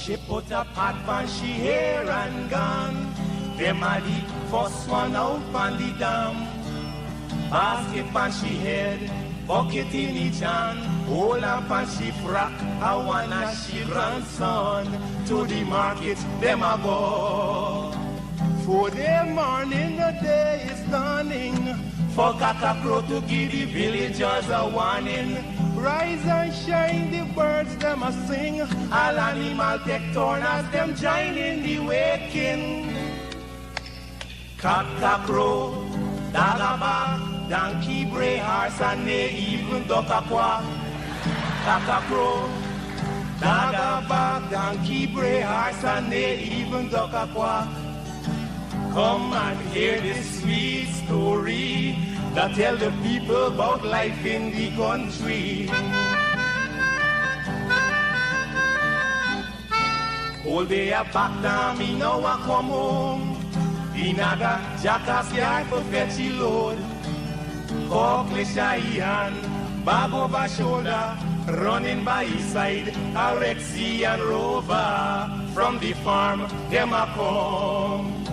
She put a pot on she hair and gone. Them a the first one out on the dam. Basket on she head, bucket in each hand. Hold up on she frack, I wanna she grandson. To the market, them a go. For the morning, the day is dawning. For cockacrow to give the villagers a warning. Rise and shine, the birds them a sing. All animal take turn as them join in the waking. Cockacrow, dagabag, donkey, bray, horse, and they even duck a quack. Cockacrow, dagabag, donkey, bray, horse, and they even duck a quack. Come and hear this sweet story that tell the people about life in the country. All day a back down, me now a come home. The naga jackass yard for fetch the load. Cockle shy hand, bag over shoulder, running by his side, a Rexy and Rover. From the farm, them a come.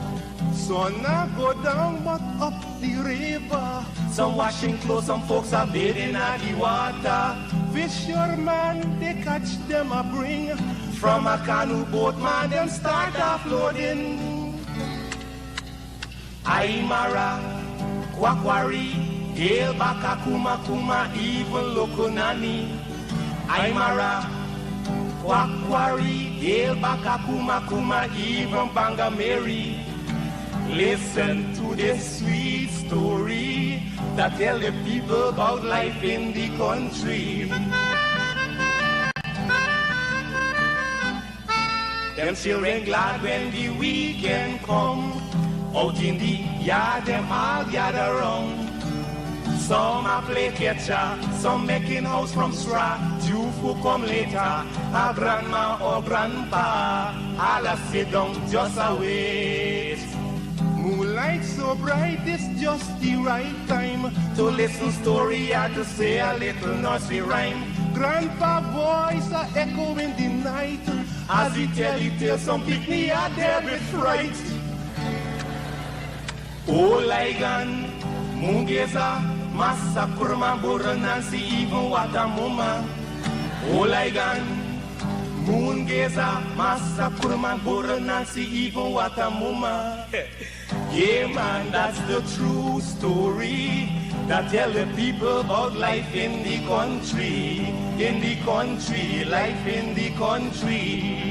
Sun a go down but up the river. Some washing clothes, some folks are bathing at the water. Fisherman, they catch them a bring. From a canoe boat, man, them start offloading. Aymara, Kwakwari, Hail Baka Kuma Kuma, even Lokonani. Aymara, Kwakwari, Hail Baka Kuma Kuma, even Bangameri. Listen to this sweet story that tell the people about life in the country. Them children glad when the weekend come. Out in the yard, them all gather round. Some a play catcher, some making house from straw. Two who come later, a grandma or grandpa. All a sit down just a wait. Moonlight so bright, it's just the right time to listen story or to say a little nursery rhyme. Grandpa voice a echo in the night as he tell some picnic are there with fright. Oh, Ligan, Mungeza, Massa Kurma, Burra, Nancy, even Watamuma. Oh, Ligan, Mungeza, Massa Kurma, Burra, Nancy, even Watamuma. Yeah, man, that's the true story that tell the people about life in the country, life in the country.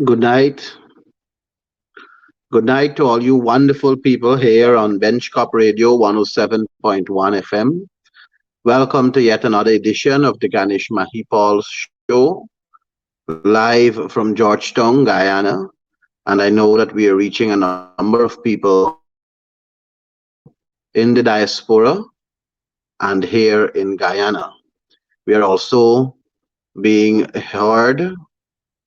Good night. Good night to all you wonderful people here on Benchcop Radio 107.1 FM. Welcome to yet another edition of the Ganesh Mahipal Show, live from Georgetown, Guyana. And I know that we are reaching a number of people in the diaspora and here in Guyana. We are also being heard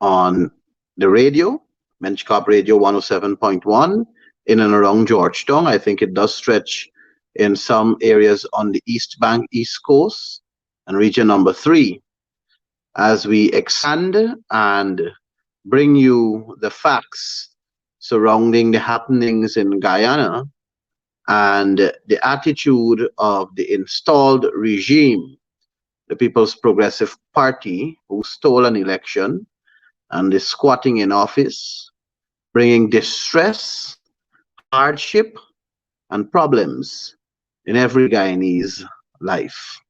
on the radio, Benchcop Radio 107.1 in and around Georgetown. I think it does stretch in some areas on the East Bank, East Coast, and region number 3. As we expand and bring you the facts surrounding the happenings in Guyana and the attitude of the installed regime, the People's Progressive Party, who stole an election and is squatting in office, bringing distress, hardship, and problems in every Guyanese life.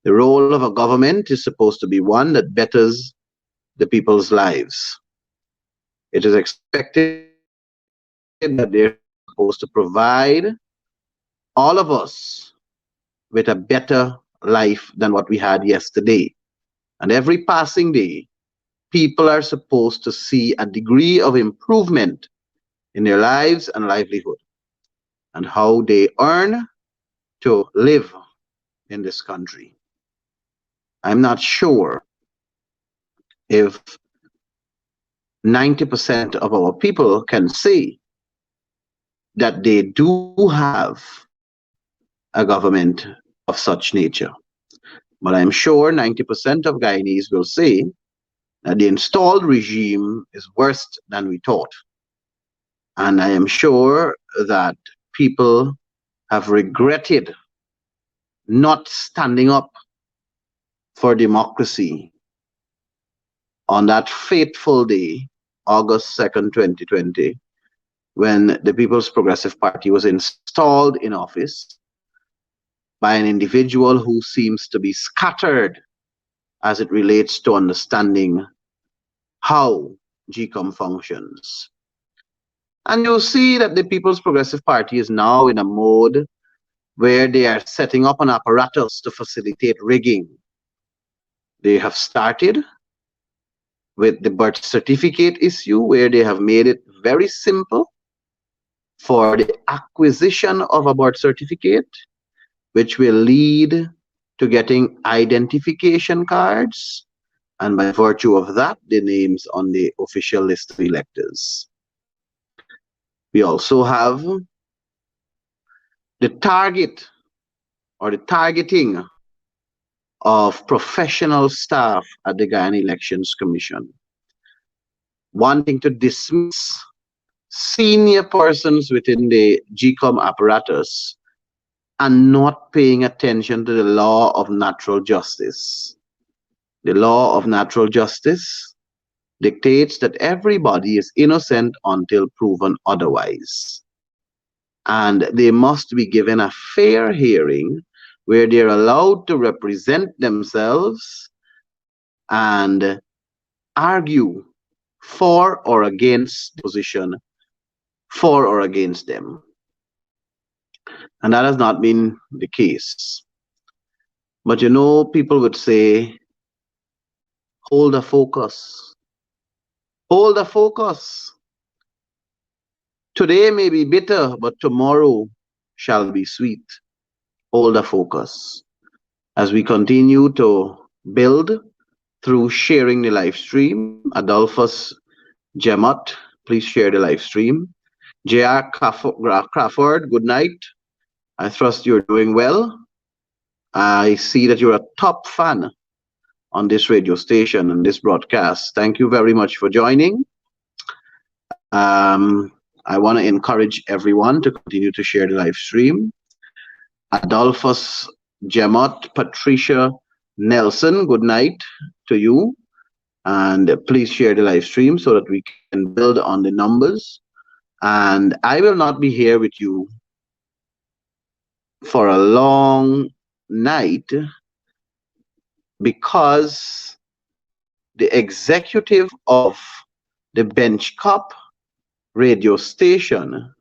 The role of a government is supposed to be one that betters the people's lives. It is expected that they're supposed to provide all of us with a better life than what we had yesterday. And every passing day, people are supposed to see a degree of improvement in their lives and livelihood and how they earn to live in this country. I'm not sure if 90% of our people can say that they do have a government of such nature. But I'm sure 90% of Guyanese will say that the installed regime is worse than we thought. And I am sure that people have regretted not standing up for democracy on that fateful day, August 2nd, 2020, when the People's Progressive Party was installed in office by an individual who seems to be scattered as it relates to understanding how GCOM functions. And you'll see that the People's Progressive Party is now in a mode where they are setting up an apparatus to facilitate rigging. They have started with the birth certificate issue, where they have made it very simple for the acquisition of a birth certificate, which will lead to getting identification cards, and by virtue of that, the names on the official list of electors. We also have the target or the targeting of professional staff at the Guyana Elections Commission, wanting to dismiss senior persons within the GCOM apparatus and not paying attention to the law of natural justice. The law of natural justice dictates that everybody is innocent until proven otherwise. And they must be given a fair hearing where they're allowed to represent themselves and argue for or against the position, for or against them. And that has not been the case. But you know, people would say, hold the focus. Hold the focus. Today may be bitter, but tomorrow shall be sweet. Hold the focus. As we continue to build through sharing the live stream, Adolphus Gemot, please share the live stream. J.R. Crawford, good night. I trust you're doing well. I see that you're a top fan on this radio station and this broadcast. Thank you very much for joining. I want to encourage everyone to continue to share the live stream. Adolphus Gemot, Patricia Nelson, good night to you. And please share the live stream so that we can build on the numbers. And I will not be here with you for a long night because the executive of the Bench Cup radio station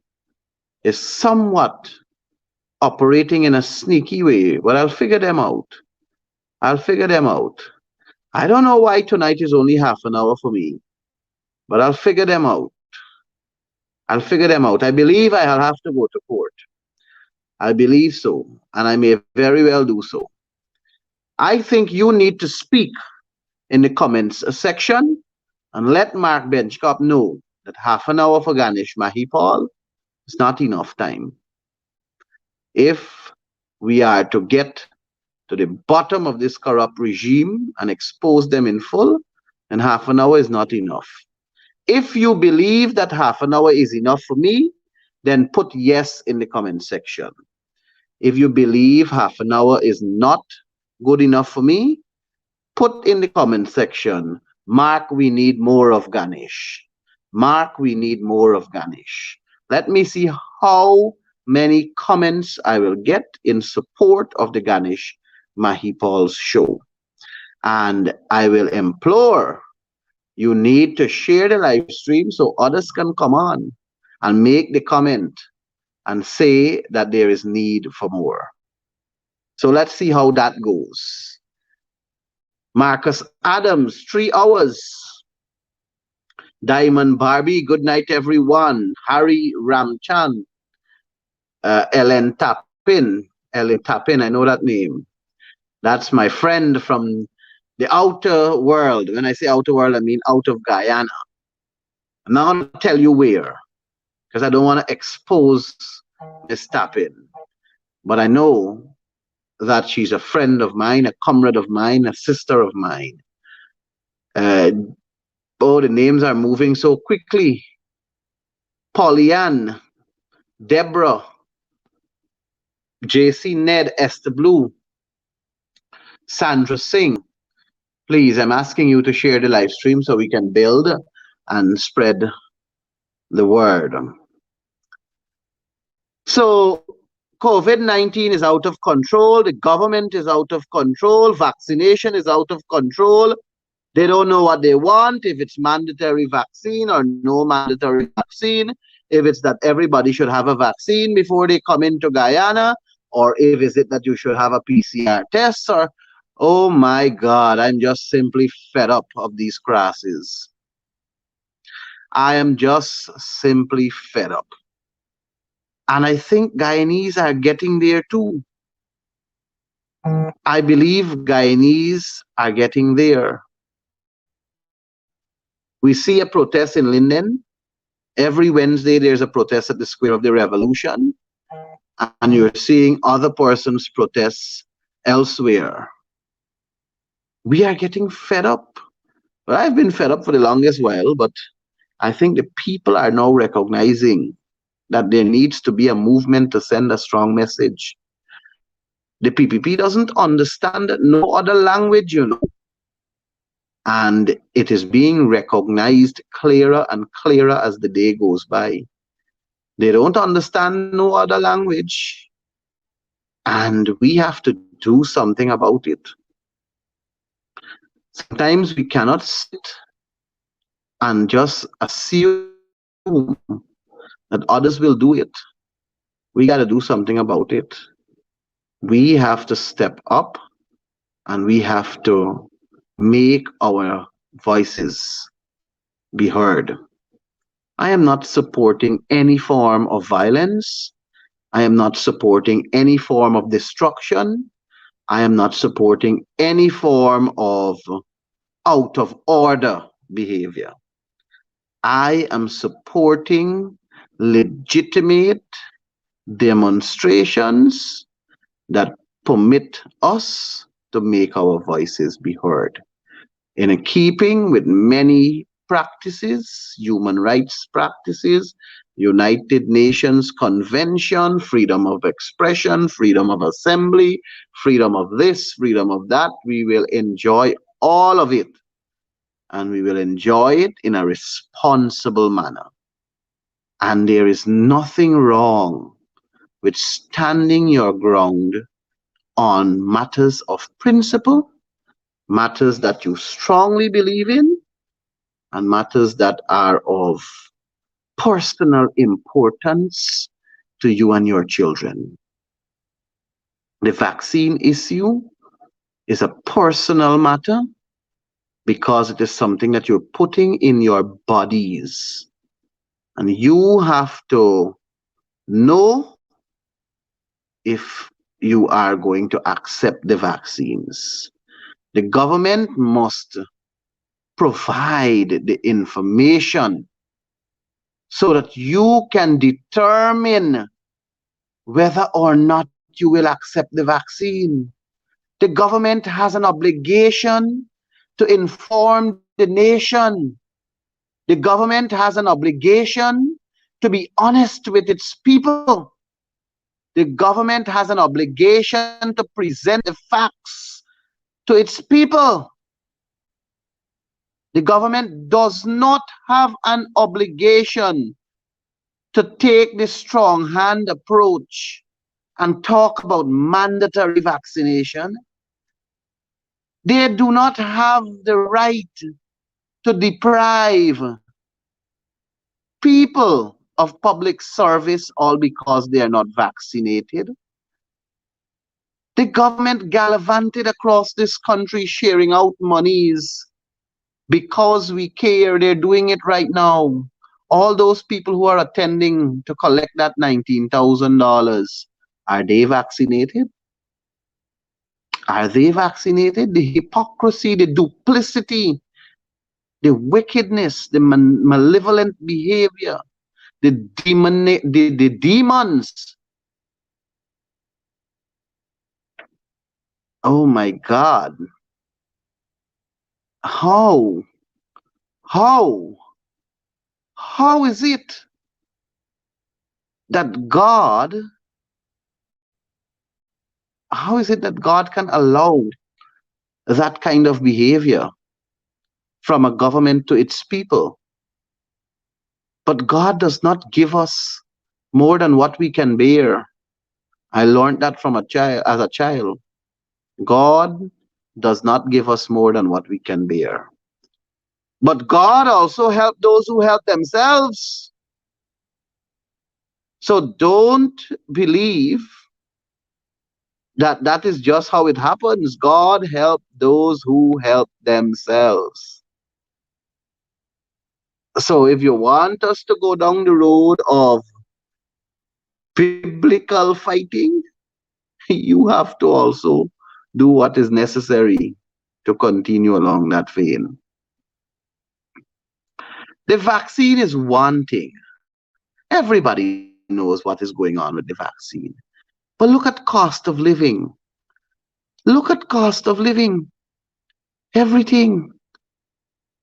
is somewhat operating in a sneaky way, but I'll figure them out. I'll figure them out. I don't know why tonight is only half an hour for me, but I'll figure them out. I'll figure them out. I believe I'll have to go to court. I believe so, and I may very well do so. I think you need to speak in the comments section and let Mark Benchcop know that half an hour for Ganesh Mahipal is not enough time. If we are to get to the bottom of this corrupt regime and expose them in full, then half an hour is not enough. If you believe that half an hour is enough for me, then put yes in the comment section. If you believe half an hour is not good enough for me, put in the comment section, Mark, we need more of Ganesh. Mark, we need more of Ganesh. Let me see how many comments I will get in support of the Ganesh Mahipal's show. And I will implore you need to share the live stream so others can come on and make the comment and say that there is need for more. So let's see how that goes. Marcus Adams, 3 hours. Diamond Barbie, good night everyone. Harry Ramchan, Ellen Tapin, I know that name. That's my friend from the outer world. When I say outer world, I mean out of Guyana. I'm not going to tell you where because I don't want to expose Miss Tapin. But I know that she's a friend of mine, a comrade of mine, a sister of mine. Uh, oh, the names are moving so quickly. Pollyann, Deborah, JC Ned, Esther Blue, Sandra Singh. Please, I'm asking you to share the live stream so we can build and spread the word. So, COVID 19 is out of control. The government is out of control. Vaccination is out of control. They don't know what they want, if it's mandatory vaccine or no mandatory vaccine, if it's that everybody should have a vaccine before they come into Guyana, or if is it that you should have a PCR test, or oh my God, I'm just simply fed up of these crasses. I am just simply fed up. And I think Guyanese are getting there too. I believe Guyanese are getting there. We see a protest in Linden. Every Wednesday, there's a protest at the Square of the Revolution, and you're seeing other persons' protests elsewhere. We are getting fed up. Well, I've been fed up for the longest while, but I think the people are now recognizing that there needs to be a movement to send a strong message. The PPP doesn't understand no other language, you know. And it is being recognized clearer and clearer as the day goes by. They don't understand no other language. And we have to do something about it. Sometimes we cannot sit and just assume that others will do it. We got to do something about it. We have to step up and we have to make our voices be heard. I am not supporting any form of violence. I am not supporting any form of destruction. I am not supporting any form of out of order behavior. I am supporting legitimate demonstrations that permit us to make our voices be heard. In keeping with many practices, human rights practices, United Nations Convention, freedom of expression, freedom of assembly, freedom of this, freedom of that, we will enjoy all of it. And we will enjoy it in a responsible manner. And there is nothing wrong with standing your ground on matters of principle, matters that you strongly believe in, and matters that are of personal importance to you and your children. The vaccine issue is a personal matter because it is something that you're putting in your bodies. And you have to know if you are going to accept the vaccines. The government must provide the information so that you can determine whether or not you will accept the vaccine. The government has an obligation to inform the nation. The government has an obligation to be honest with its people. The government has an obligation to present the facts to its people. The government does not have an obligation to take the strong hand approach and talk about mandatory vaccination. They do not have the right to deprive people of public service all because they are not vaccinated. The government gallivanted across this country sharing out monies because we care. They're doing it right now. All those people who are attending to collect that $19,000, are they vaccinated? Are they vaccinated? The hypocrisy, the duplicity, the wickedness, the malevolent behavior, the demons. Oh my God. How? How? How is it that how is it that God can allow that kind of behavior from a government to its people? But God does not give us more than what we can bear. I learned that from as a child. God does not give us more than what we can bear. But God also helps those who help themselves. So don't believe that that is just how it happens. God help those who help themselves. So if you want us to go down the road of biblical fighting, you have to also do what is necessary to continue along that vein. The vaccine is one thing. Everybody knows what is going on with the vaccine. But look at cost of living. Look at cost of living. Everything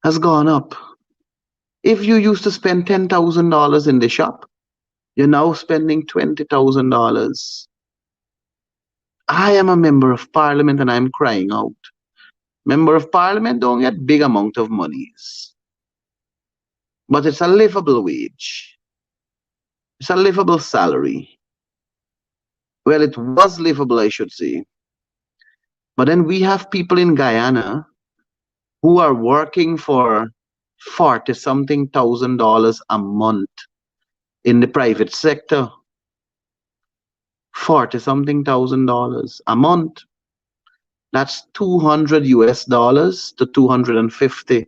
has gone up. If you used to spend $10,000 in the shop, you're now spending $20,000. I am a member of parliament and I'm crying out. Member of parliament don't get big amount of monies, but it's a livable wage. It's a livable salary. Well, it was livable, I should say. But then we have people in Guyana who are working for 40 something $1,000 a month in the private sector. 40 something $1,000 a month. That's 200 US dollars to 250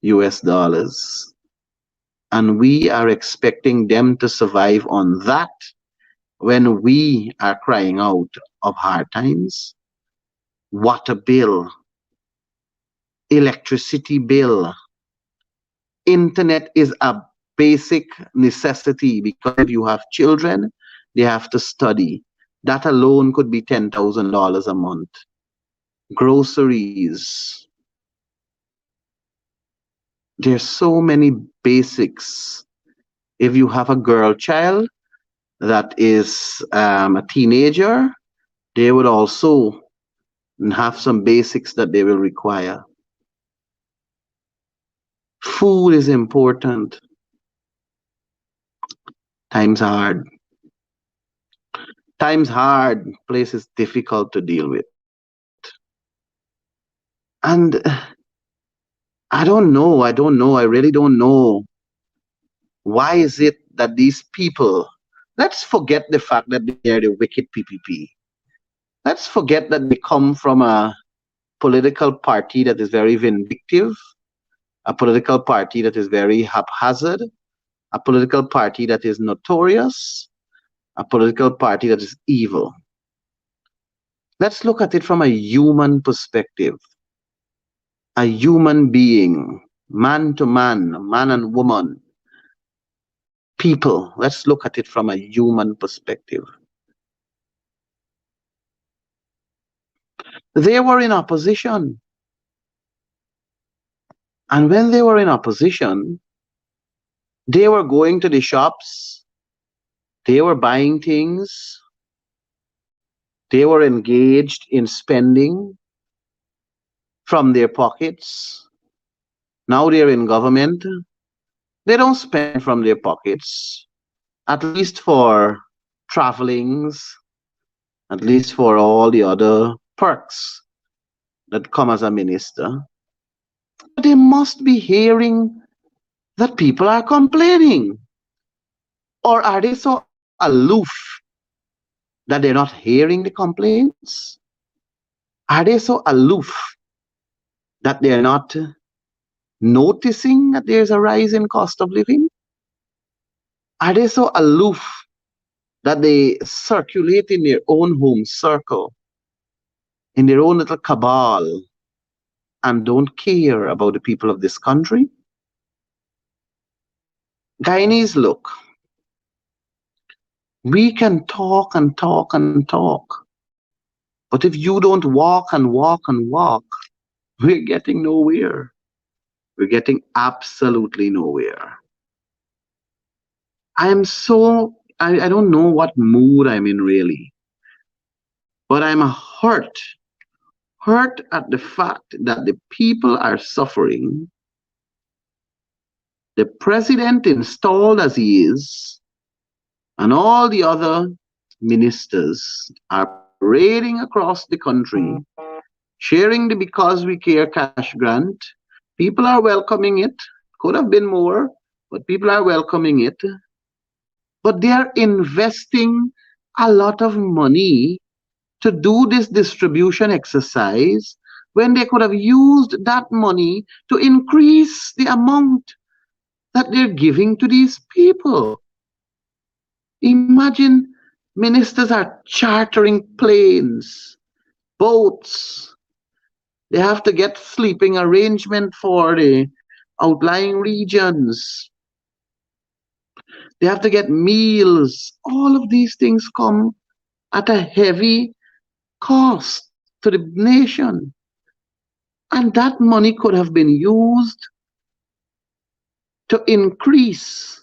US dollars. And we are expecting them to survive on that when we are crying out of hard times. Water bill, electricity bill, internet is a basic necessity because if you have children, they have to study. That alone could be $10,000 a month. Groceries. There's so many basics. If you have a girl child that is a teenager, they would also have some basics that they will require. Food is important. Times hard. Times hard. Place is difficult to deal with. And I don't know. I really don't know. Why is it that these people, let's forget the fact that they are the wicked PPP. Let's forget that they come from a political party that is very vindictive, a political party that is very haphazard, a political party that is notorious, a political party that is evil. Let's look at it from a human perspective. A human being, man to man and woman, people. Let's look at it from a human perspective. They were in opposition. And when they were in opposition, they were going to the shops, they were buying things, they were engaged in spending from their pockets. Now they're in government. They don't spend from their pockets, at least for travelings, at least for all the other perks that come as a minister. But they must be hearing that people are complaining. Or are they so aloof that they're not hearing the complaints? Are they so aloof that they're not noticing that there's a rise in cost of living? Are they so aloof that they circulate in their own home circle, in their own little cabal, and don't care about the people of this country? Guyanese, look, we can talk and talk and talk, but if you don't walk and walk and walk, we're getting nowhere. We're getting absolutely nowhere. I don't know what mood I'm in really, but I'm hurt at the fact that the people are suffering. The president, installed as he is, and all the other ministers are parading across the country, sharing the Because We Care cash grant. People are welcoming it. Could have been more, but people are welcoming it. But they are investing a lot of money to do this distribution exercise when they could have used that money to increase the amount that they're giving to these people. Imagine ministers are chartering planes, boats. They have to get sleeping arrangement for the outlying regions. They have to get meals. All of these things come at a heavy cost to the nation. And that money could have been used to increase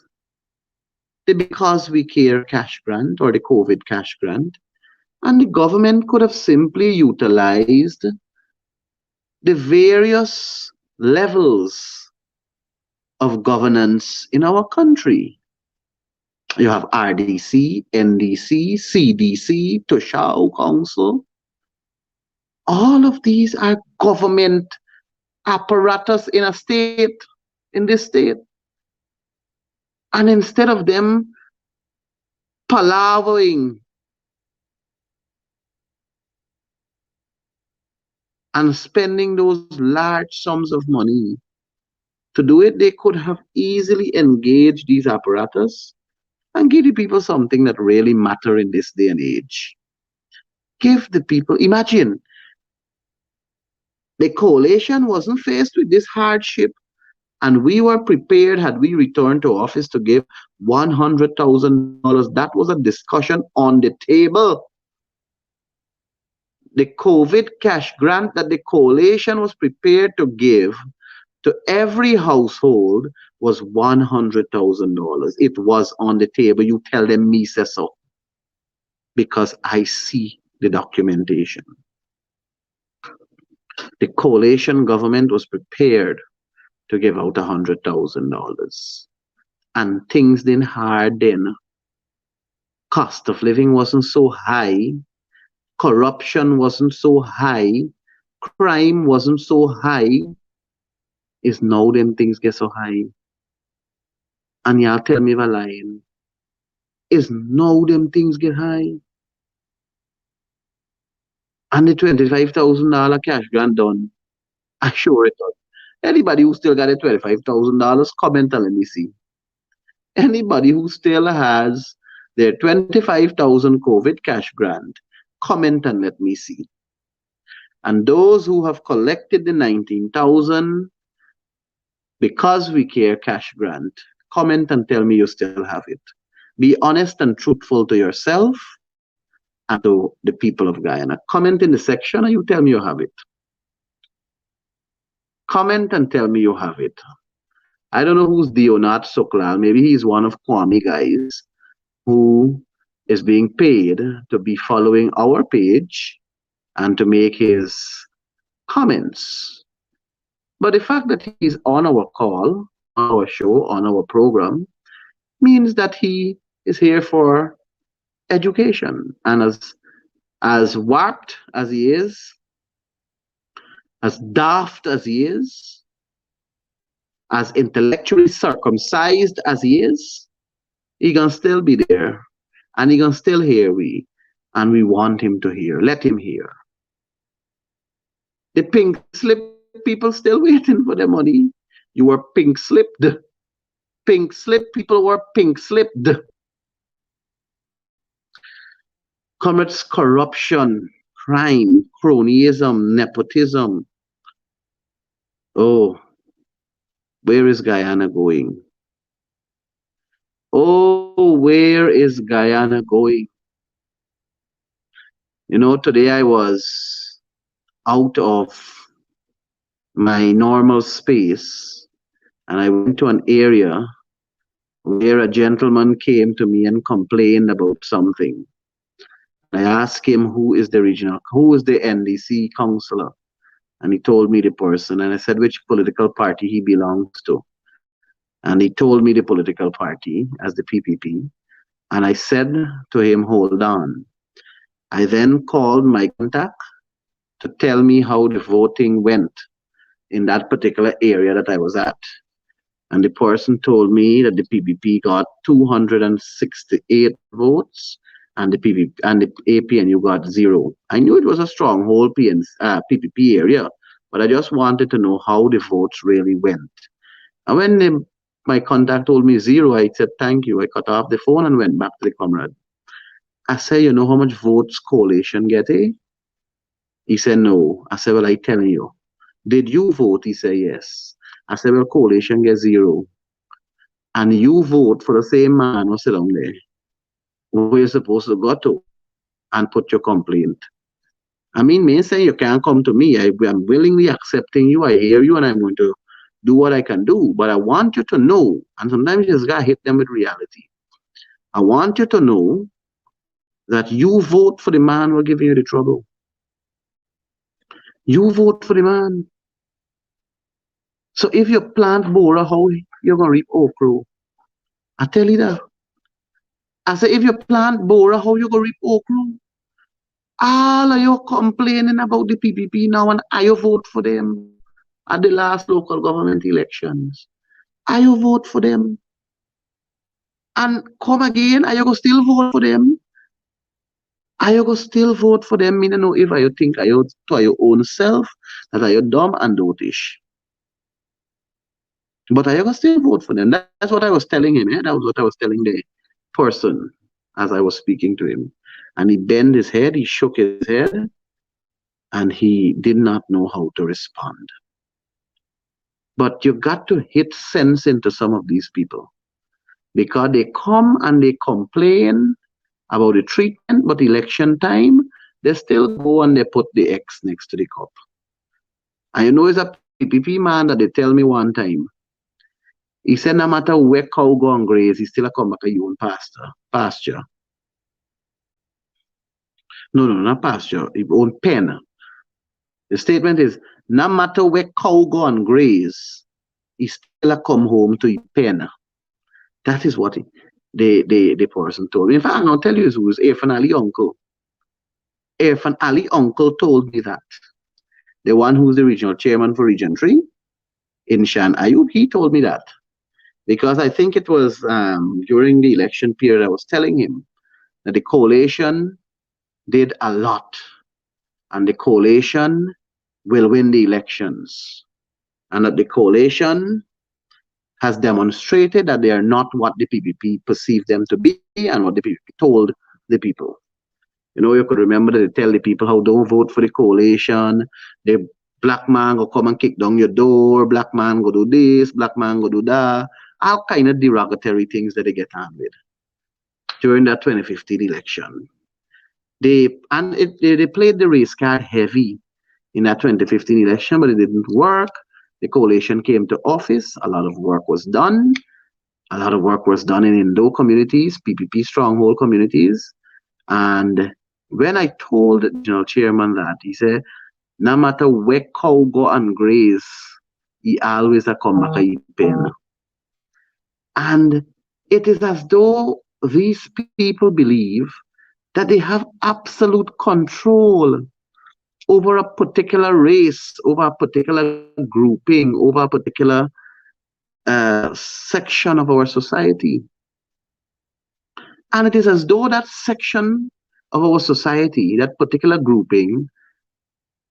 the Because We Care cash grant or the COVID cash grant. And the government could have simply utilized the various levels of governance in our country. You have RDC, NDC, CDC, Tushao Council. All of these are government apparatus in this state. And instead of them palavering and spending those large sums of money to do it, they could have easily engaged these apparatus and give the people something that really matter in this day and age. Give the people, imagine, the coalition wasn't faced with this hardship, and we were prepared, had we returned to office, to give $100,000. That was a discussion on the table. The COVID cash grant that the coalition was prepared to give to every household was $100,000. It was on the table. You tell them me say so, because I see the documentation. The coalition government was prepared to give out $100,000, and things didn't hard then. Cost of living wasn't so high, corruption wasn't so high, crime wasn't so high. Is now them things get so high. And y'all tell me if I'm lying. Is now them things get high. And the $25,000 cash grant done. I sure it does. Anybody who still got a $25,000, comment and let me see. Anybody who still has their 25,000 COVID cash grant, comment and let me see. And those who have collected the 19,000 Because We Care cash grant, comment and tell me you still have it. Be honest and truthful to yourself and to the people of Guyana. Comment in the section and you tell me you have it. Comment and tell me you have it. I don't know who's Dionat Soklal. Maybe he's one of Kwame guys who is being paid to be following our page and to make his comments. But the fact that he's on our call, on our show, on our program, means that he is here for education. And as warped as he is, as daft as he is, as intellectually circumcised as he can still be there. And he can still hear we. And we want him to hear. Let him hear. The pink slip people still waiting for their money. You were pink slipped. Pink slip people were pink slipped. Commits corruption, crime, cronyism, nepotism. Oh, where is Guyana going? Oh, where is Guyana going? Today I was out of my normal space and I went to an area where a gentleman came to me and complained about something. And I asked him who is the NDC councillor? And he told me the person. And I said, which political party he belongs to? And he told me the political party as the PPP. And I said to him, hold on. I then called my contact to tell me how the voting went in that particular area that I was at. And the person told me that the PPP got 268 votes and the APNU got 0. I knew it was a stronghold PPP area, but I just wanted to know how the votes really went. And when my contact told me 0, I said, thank you. I cut off the phone and went back to the comrade. I said, you know how much votes coalition get, eh? He said, no. I said, well, I tell you. Did you vote? He said, yes. I said, well, coalition gets 0. And you vote for the same man who sit down there, where you're supposed to go to and put your complaint. I mean, me say you can't come to me. I'm willingly accepting you. I hear you and I'm going to do what I can do. But I want you to know, and sometimes you just got to hit them with reality. I want you to know that you vote for the man who giving you the trouble. You vote for the man. So if you plant Bora, how you're going to reap okra? I tell you that. I say, if you plant Bora, how you going to reap okra? All of you complaining about the PPP now and I you vote for them at the last local government elections. I you vote for them. And come again, I you go still vote for them. I you go still vote for them. I don't know if I you think I you to your own self that I you dumb and dotish. But I you go still vote for them. That's what I was telling him. That was what I was telling the person as I was speaking to him. And he bent his head, he shook his head, and he did not know how to respond. But you got to hit sense into some of these people because they come and they complain about the treatment, but election time, they still go and they put the X next to the cup. And you know, it's a PPP man that they tell me one time. He said, no matter where cow go and graze, he still a come back to your own pasture. No, not pasture, his own pen. The statement is, no matter where cow go and graze, he still a come home to his pen. That is what the person told me. In fact, I'm going to tell you who was Irfan Ali uncle. Irfan Ali uncle told me that. The one who's the regional chairman for Region 3 in Shan Ayub, he told me that. Because I think it was during the election period, I was telling him that the coalition did a lot. And the coalition will win the elections. And that the coalition has demonstrated that they are not what the PPP perceived them to be and what the PPP told the people. You know, you could remember that they tell the people how don't vote for the coalition. The black man go come and kick down your door. Black man go do this. Black man go do that. All kind of derogatory things that they get on with during that 2015 election. They played the race card heavy in that 2015 election, but it didn't work. The coalition came to office. A lot of work was done. A lot of work was done in Indo communities, PPP stronghold communities. And when I told the general chairman that, he said, no matter where cow go and graze, he always a come back a pen. And it is as though these people believe that they have absolute control over a particular race, over a particular grouping, over a particular section of our society. And it is as though that section of our society, that particular grouping,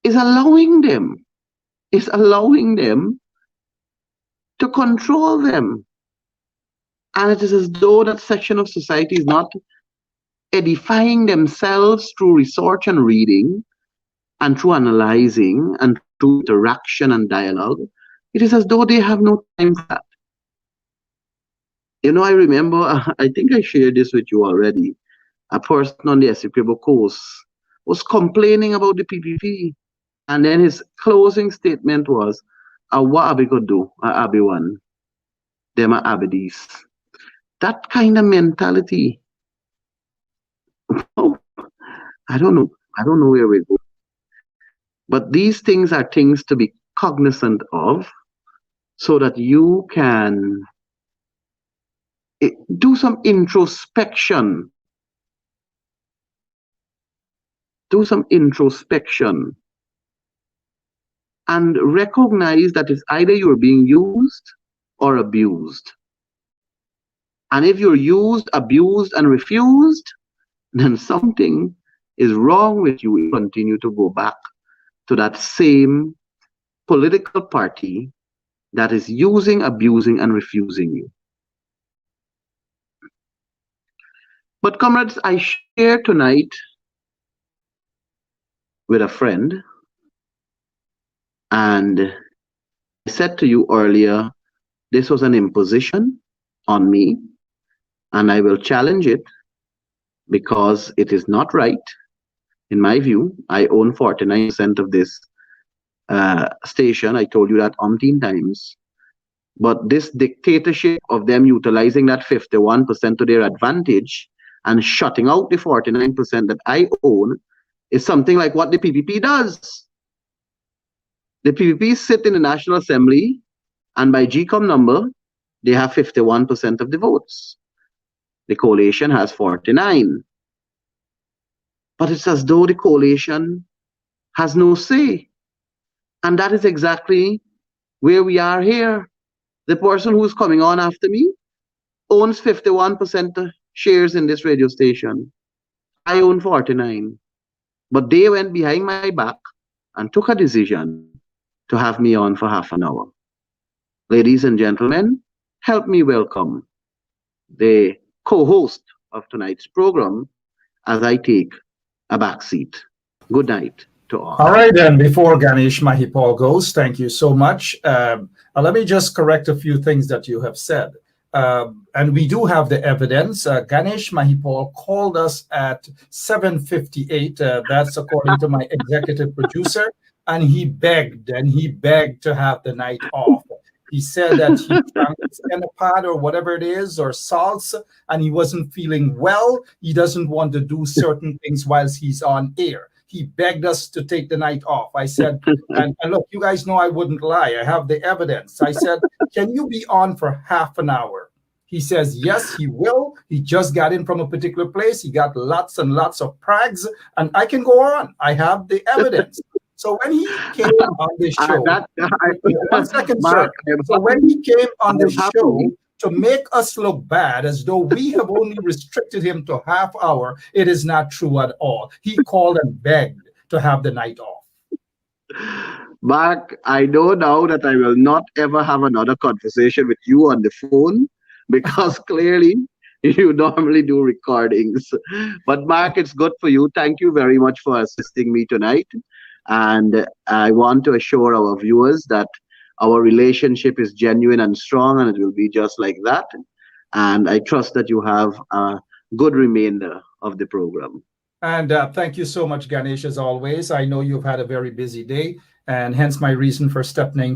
is allowing them to control them. And it is as though that section of society is not edifying themselves through research and reading and through analyzing and through interaction and dialogue. It is as though they have no time for that. I remember, I think I shared this with you already. A person on the Essequibo coast was complaining about the PPP. And then his closing statement was, what are we going to do? Abi one, them are Abidis. That kind of mentality, oh, I don't know. I don't know where we go. But these things are things to be cognizant of so that you can do some introspection. Do some introspection and recognize that it's either you're being used or abused. And if you're used, abused, and refused, then something is wrong with you if you continue to go back to that same political party that is using, abusing, and refusing you. But comrades, I share tonight with a friend, and I said to you earlier, this was an imposition on me, and I will challenge it because it is not right. In my view, I own 49% of this station. I told you that umpteen times. But this dictatorship of them utilizing that 51% to their advantage and shutting out the 49% that I own is something like what the PPP does. The PPP sit in the National Assembly, and by GCOM number, they have 51% of the votes. The coalition has 49. But it's as though the coalition has no say. And that is exactly where we are here. The person who's coming on after me owns 51% of shares in this radio station. I own 49. But they went behind my back and took a decision to have me on for half an hour. Ladies and gentlemen, help me welcome the co-host of tonight's program as I take a back seat. Good night to all. All right, then, before Ganesh Mahipal goes, thank you so much. Let me just correct a few things that you have said. And we do have the evidence. Ganesh Mahipal called us at 7:58. That's according to my executive producer. And he begged to have the night off. He said that he drank Cenapad or whatever it is, or salts, and he wasn't feeling well. He doesn't want to do certain things whilst he's on air. He begged us to take the night off. I said, and look, you guys know I wouldn't lie. I have the evidence. I said, can you be on for half an hour? He says, yes, he will. He just got in from a particular place. He got lots and lots of prags, and I can go on. I have the evidence. So when he came on this show, 1 second, Mark, sir. So when he came on the show to make us look bad as though we have only restricted him to half hour, it is not true at all. He called and begged to have the night off. Mark, I know now that I will not ever have another conversation with you on the phone because clearly you normally do recordings. But Mark, it's good for you. Thank you very much for assisting me tonight. And I want to assure our viewers that our relationship is genuine and strong, and it will be just like that. And I trust that you have a good remainder of the program. And thank you so much, Ganesh, as always. I know you've had a very busy day, and hence my reason for stepping in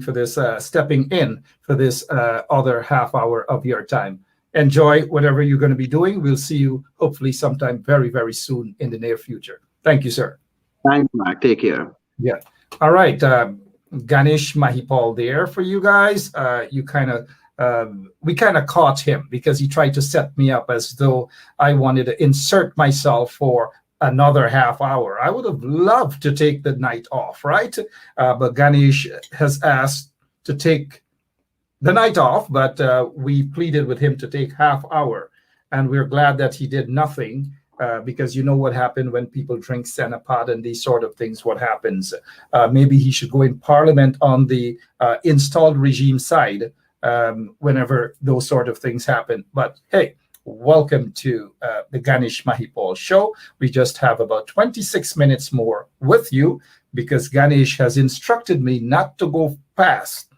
for this other half hour of your time. Enjoy whatever you're going to be doing. We'll see you hopefully sometime very, very soon in the near future. Thank you, sir. Thanks, Mark. Take care. Yeah. All right. Ganesh Mahipal there for you guys. We kind of caught him because he tried to set me up as though I wanted to insert myself for another half hour. I would have loved to take the night off, right? But Ganesh has asked to take the night off, but we pleaded with him to take half hour. And we're glad that he did nothing. Because you know what happened when people drink Cenapad and these sort of things, what happens. Maybe he should go in Parliament on the installed regime side whenever those sort of things happen. But hey, welcome to the Ganesh Mahipal show. We just have about 26 minutes more with you because Ganesh has instructed me not to go past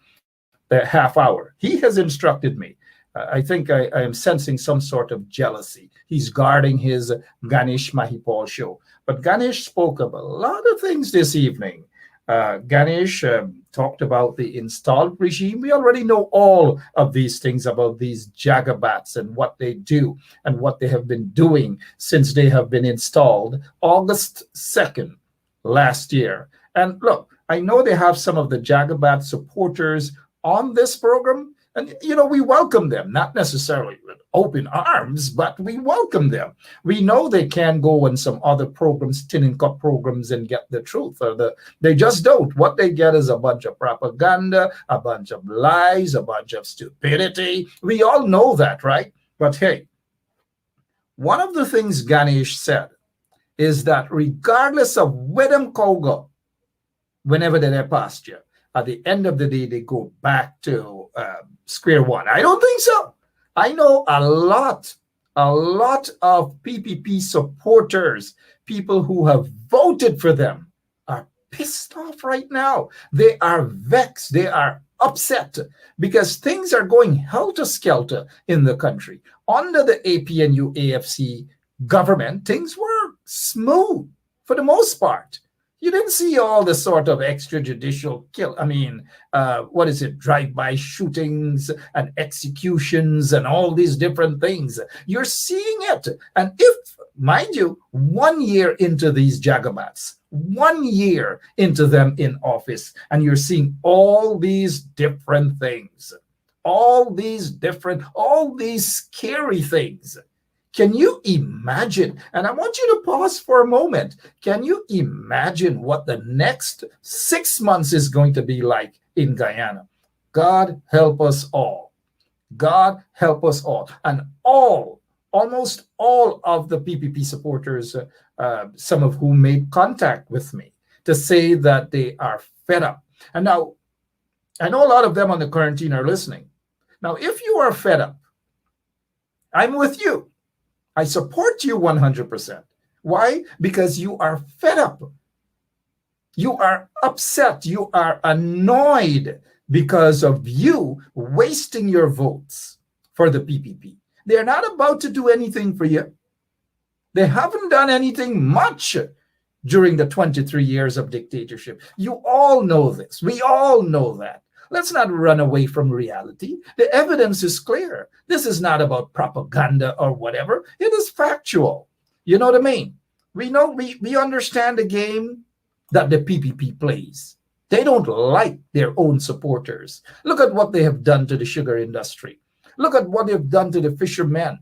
the half hour. He has instructed me. I think I am sensing some sort of jealousy. He's guarding his Ganesh Mahipal show. But Ganesh spoke of a lot of things this evening. Ganesh talked about the installed regime. We already know all of these things about these Jagabats and what they do and what they have been doing since they have been installed August 2nd last year. And look, I know they have some of the Jagabat supporters on this program. And, we welcome them, not necessarily with open arms, but we welcome them. We know they can go on some other programs, tin and cup programs, and get the truth. They just don't. What they get is a bunch of propaganda, a bunch of lies, a bunch of stupidity. We all know that, right? But hey, one of the things Ganesh said is that regardless of where them go, whenever they're pasture, at the end of the day, they go back to square one. I don't think so. I know a lot of PPP supporters, people who have voted for them, are pissed off right now. They are vexed. They are upset because things are going helter-skelter in the country. Under the APNU AFC government, things were smooth for the most part. You didn't see all the sort of extrajudicial drive-by shootings and executions and all these different things. You're seeing it. And if, mind you, 1 year into these Jagabats, 1 year into them in office, and you're seeing all these different things, all these scary things. Can you imagine? And I want you to pause for a moment. Can you imagine what the next 6 months is going to be like in Guyana? God help us all. God help us all. And almost all of the PPP supporters, some of whom made contact with me to say that they are fed up. And now, I know a lot of them on the quarantine are listening. Now, if you are fed up, I'm with you. I support you 100%. Why? Because you are fed up. You are upset. You are annoyed because of you wasting your votes for the PPP. They're not about to do anything for you. They haven't done anything much during the 23 years of dictatorship. You all know this. We all know that. Let's not run away from reality. The evidence is clear. This is not about propaganda or whatever. It is factual. You know what I mean? We know, we understand the game that the PPP plays. They don't like their own supporters. Look at what they have done to the sugar industry. Look at what they've done to the fishermen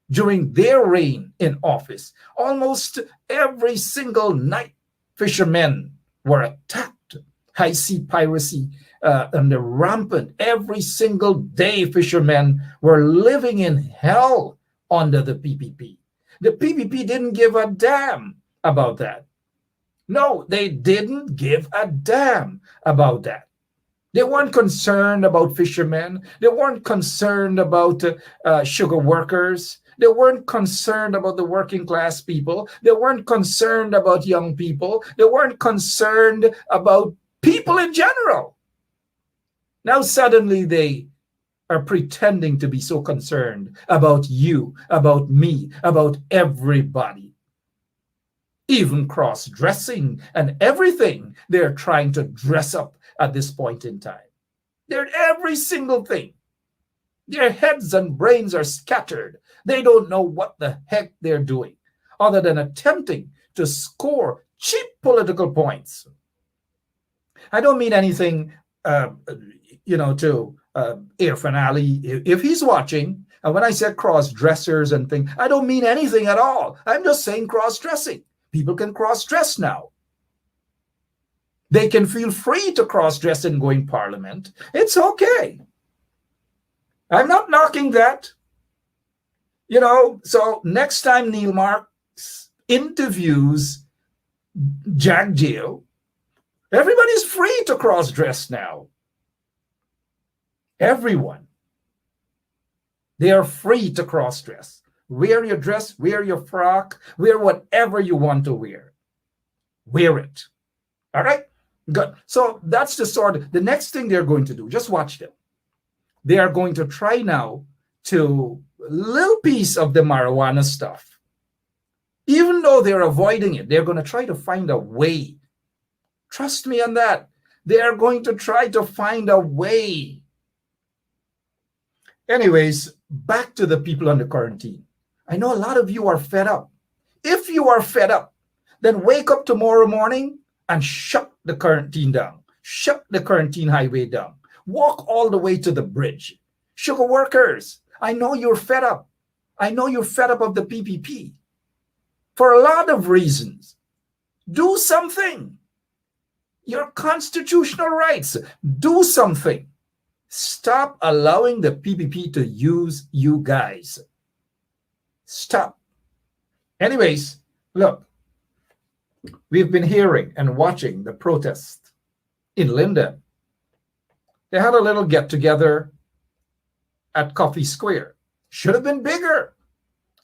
during their reign in office. Almost every single night, fishermen were attacked. High sea piracy and the rampant. Every single day, fishermen were living in hell under the PPP. The PPP didn't give a damn about that. No, they didn't give a damn about that. They weren't concerned about fishermen. They weren't concerned about sugar workers. They weren't concerned about the working class people. They weren't concerned about young people. They weren't concerned about people in general. Now suddenly they are pretending to be so concerned about you, about me, about everybody. Even cross-dressing and everything they're trying to dress up at this point in time. They're every single thing. Their heads and brains are scattered. They don't know what the heck they're doing other than attempting to score cheap political points. I don't mean anything, to Air Finale, if he's watching. And when I said cross-dressers and things, I don't mean anything at all. I'm just saying cross-dressing. People can cross-dress now. They can feel free to cross-dress and go in parliament. It's okay. I'm not knocking that. So next time Neil Marks interviews Jack Jill, everybody's free to cross-dress now. Everyone. They are free to cross-dress. Wear your dress, wear your frock, wear whatever you want to wear. Wear it. All right? Good. So that's the next thing they're going to do. Just watch them. They are going to try now to a little piece of the marijuana stuff. Even though they're avoiding it, they're going to try to find a way. Trust me on that. They are going to try to find a way. Anyways, back to the people under quarantine. I know a lot of you are fed up. If you are fed up, then wake up tomorrow morning and shut the quarantine down. Shut the quarantine highway down. Walk all the way to the bridge. Sugar workers, I know you're fed up. I know you're fed up of the PPP for a lot of reasons. Do something. Your constitutional rights. Do something. Stop allowing the PPP to use you guys. Stop. Anyways, look, we've been hearing and watching the protest in Linden. They had a little get-together at Coffee Square. Should have been bigger.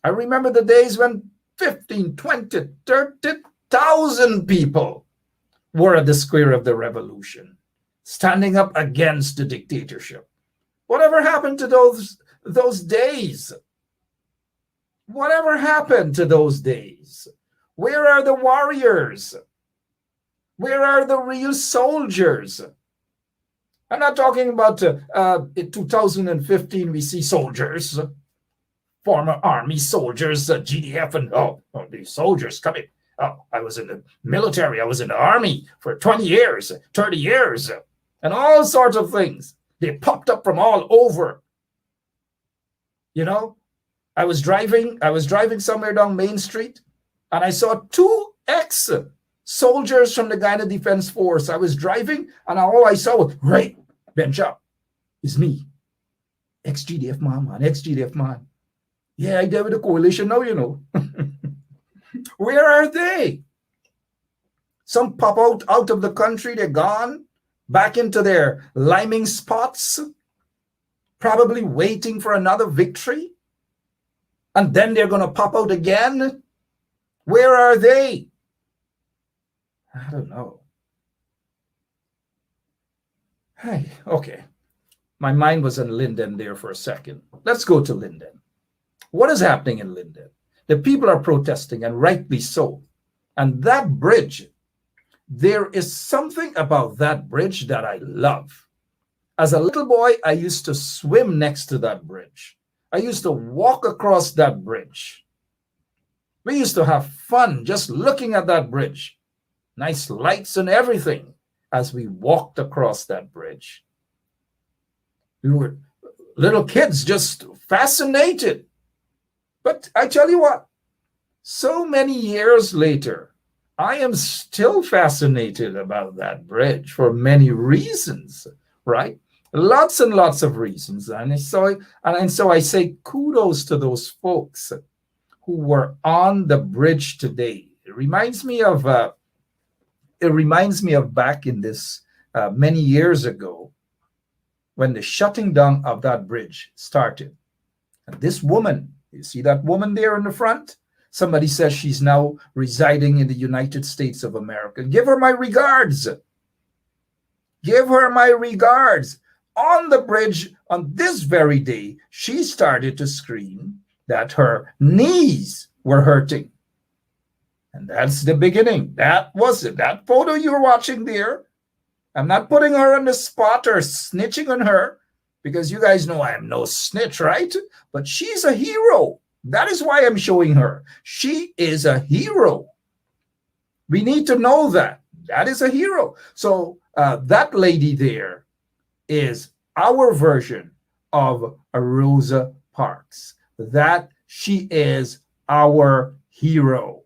I remember the days when 15, 20, 30,000 people were at the Square of the Revolution, standing up against the dictatorship. Whatever happened to those days? Whatever happened to those days? Where are the warriors? Where are the real soldiers? I'm not talking about in 2015, we see soldiers, former army soldiers, GDF, and these soldiers coming. Oh, I was in the military. I was in the army for 20 years, 30 years, and all sorts of things. They popped up from all over. You know, I was driving somewhere down Main Street, and I saw two ex-soldiers from the Guyana Defense Force. I was driving, and all I saw was, right, bench up. It's me. Ex-GDF man, ex-GDF man. Yeah, I did with the coalition now, you know. Where are they? Some pop out of the country, they're gone, back into their liming spots, probably waiting for another victory. And then they're going to pop out again. Where are they? I don't know. Hey, okay. My mind was in Linden there for a second. Let's go to Linden. What is happening in Linden? The people are protesting, and rightly so. And that bridge, there is something about that bridge that I love. As a little boy, I used to swim next to that bridge. I used to walk across that bridge. We used to have fun just looking at that bridge. Nice lights and everything as we walked across that bridge. We were little kids just fascinated. But I tell you what, so many years later, I am still fascinated about that bridge for many reasons, right? Lots and lots of reasons. And so I say kudos to those folks who were on the bridge today. It reminds me of back in this many years ago when the shutting down of that bridge started. And this woman, you see that woman there in the front? Somebody says she's now residing in the United States of America. Give her my regards. Give her my regards. On the bridge on this very day, she started to scream that her knees were hurting. And that's the beginning. That was it. That photo you're watching there. I'm not putting her on the spot or snitching on her, because you guys know I am no snitch, right? But she's a hero. That is why I'm showing her. She is a hero. We need to know that. That is a hero. So that lady there is our version of a Rosa Parks. That she is our hero.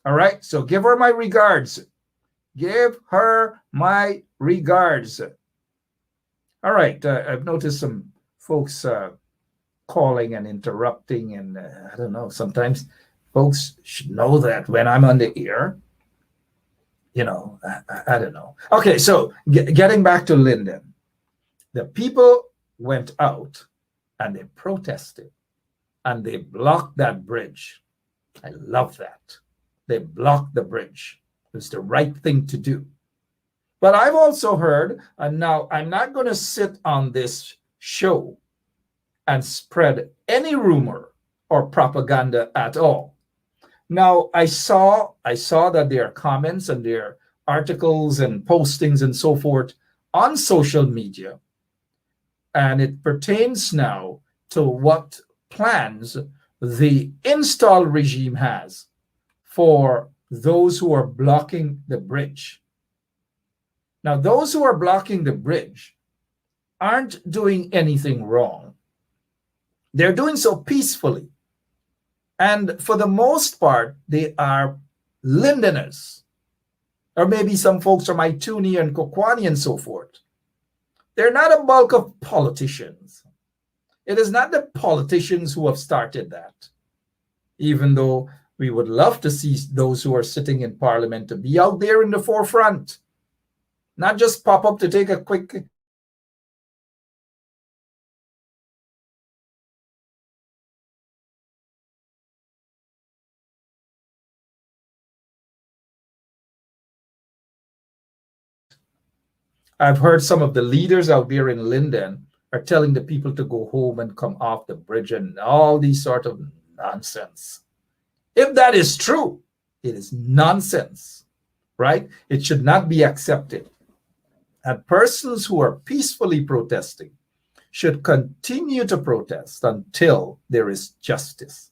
All right, so give her my regards. Give her my regards. All right, I've noticed some folks calling and interrupting, and I don't know, sometimes folks should know that when I'm on the air, you know, I don't know. Okay, so getting back to Linden, the people went out and they protested and they blocked that bridge. I love that. They blocked the bridge. It was the right thing to do. But I've also heard, and now I'm not going to sit on this show and spread any rumor or propaganda at all. Now, I saw that there are comments and there are articles and postings and so forth on social media, and it pertains now to what plans the installed regime has for those who are blocking the bridge. Now, those who are blocking the bridge aren't doing anything wrong. They're doing so peacefully. And for the most part, they are Lindeners, or maybe some folks from Ituni and Kokwani and so forth. They're not a bulk of politicians. It is not the politicians who have started that, even though we would love to see those who are sitting in parliament to be out there in the forefront, not just pop up to take a quick I've heard some of the leaders out there in Linden are telling the people to go home and come off the bridge and all these sort of nonsense. If that is true, it is nonsense, right? It should not be accepted. And persons who are peacefully protesting should continue to protest until there is justice.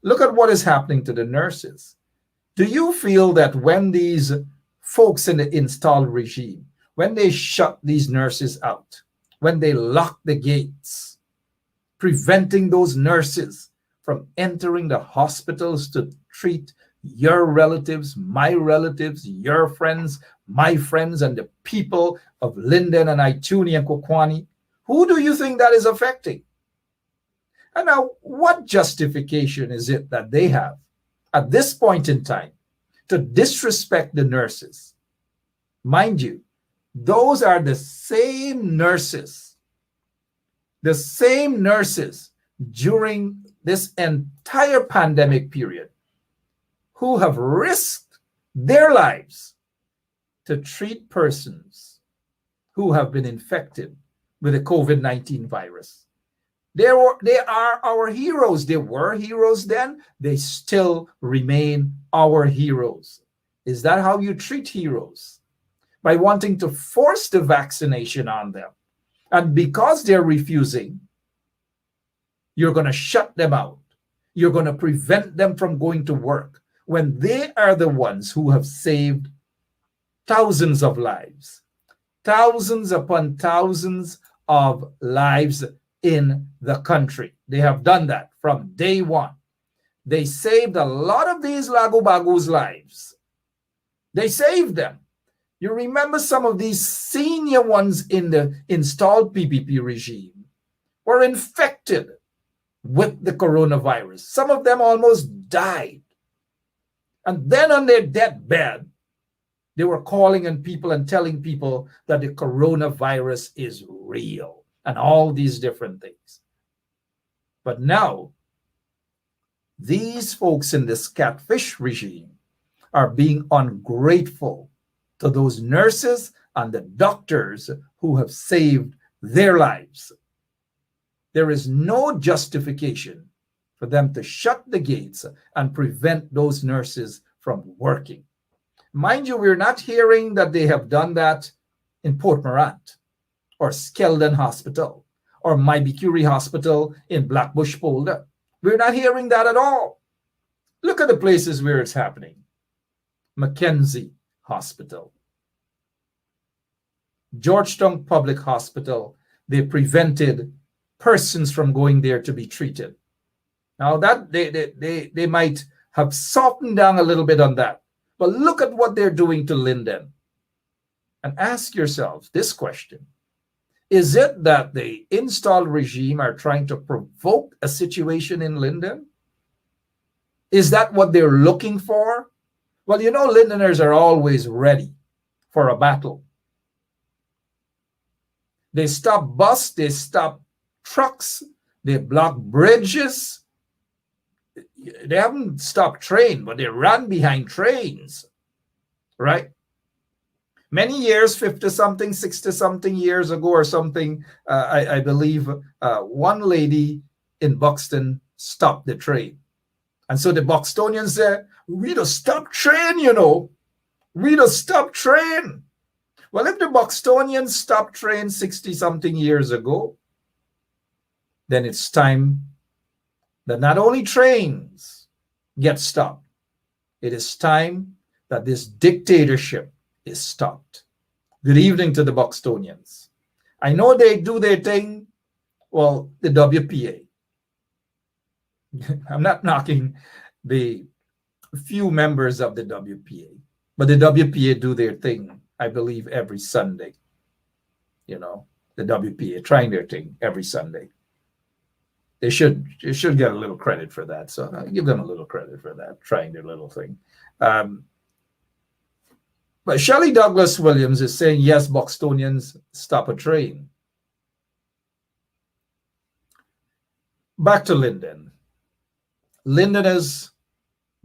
Look at what is happening to the nurses. Do you feel that when these folks in the installed regime, when they shut these nurses out, when they lock the gates, preventing those nurses from entering the hospitals to treat your relatives, your friends, my friends, and the people of Linden and Ituni and Kokwani, who do you think that is affecting? And now, what justification is it that they have at this point in time to disrespect the nurses? Mind you, those are the same nurses during this entire pandemic period who have risked their lives to treat persons who have been infected with the COVID-19 virus. They are our heroes. They were heroes then. They still remain our heroes. Is that how you treat heroes? By wanting to force the vaccination on them. And because they're refusing, you're going to shut them out. You're going to prevent them from going to work when they are the ones who have saved thousands of lives, thousands upon thousands of lives in the country. They have done that from day one. They saved a lot of these Lago Bagu's lives. They saved them. You remember some of these senior ones in the installed PPP regime were infected with the coronavirus. Some of them almost died. And then on their deathbed, they were calling on people and telling people that the coronavirus is real and all these different things. But now, these folks in this catfish regime are being ungrateful to those nurses and the doctors who have saved their lives. There is no justification for them to shut the gates and prevent those nurses from working. Mind you, we're not hearing that they have done that in Port Morant or Skeldon Hospital or Mybe Curie Hospital in Blackbush Polder. We're not hearing that at all. Look at the places where it's happening. Mackenzie Hospital, Georgetown Public Hospital, they prevented persons from going there to be treated. Now that they might have softened down a little bit on that, but look at what they're doing to Linden. And ask yourselves this question. Is it that the installed regime are trying to provoke a situation in Linden? Is that what they're looking for? Well, you know, Lindeners are always ready for a battle. They stop bus, they stop trucks, they block bridges. They haven't stopped train, but they run behind trains, right? Many years, 50 something, 60 something years ago or something, I believe one lady in Buxton stopped the train. And so the Buxtonians said, we don't stop train, you know. We don't stop train. Well, if the Buxtonians stopped train 60 something years ago, then it's time that not only trains get stopped, it is time that this dictatorship is stopped. Good evening to the Buxtonians. I know they do their thing. Well, the WPA. I'm not knocking the few members of the WPA, but the WPA do their thing, I believe, every Sunday. You know, the WPA trying their thing every Sunday. They should get a little credit for that. So I give them a little credit for that, trying their little thing. But Shelley Douglas Williams is saying, yes, Buxtonians stop a train. Back to Linden. Lindeners,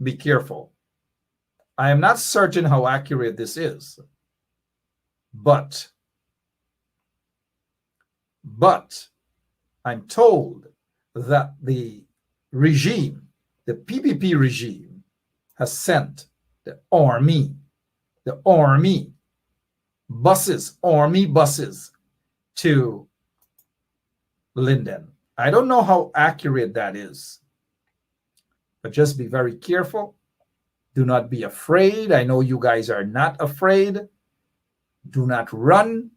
be careful. I am not certain how accurate this is, but I'm told that the regime, the PPP regime, has sent the army buses to Linden. I don't know how accurate that is, but just be very careful. Do not be afraid. I know you guys are not afraid. Do not run.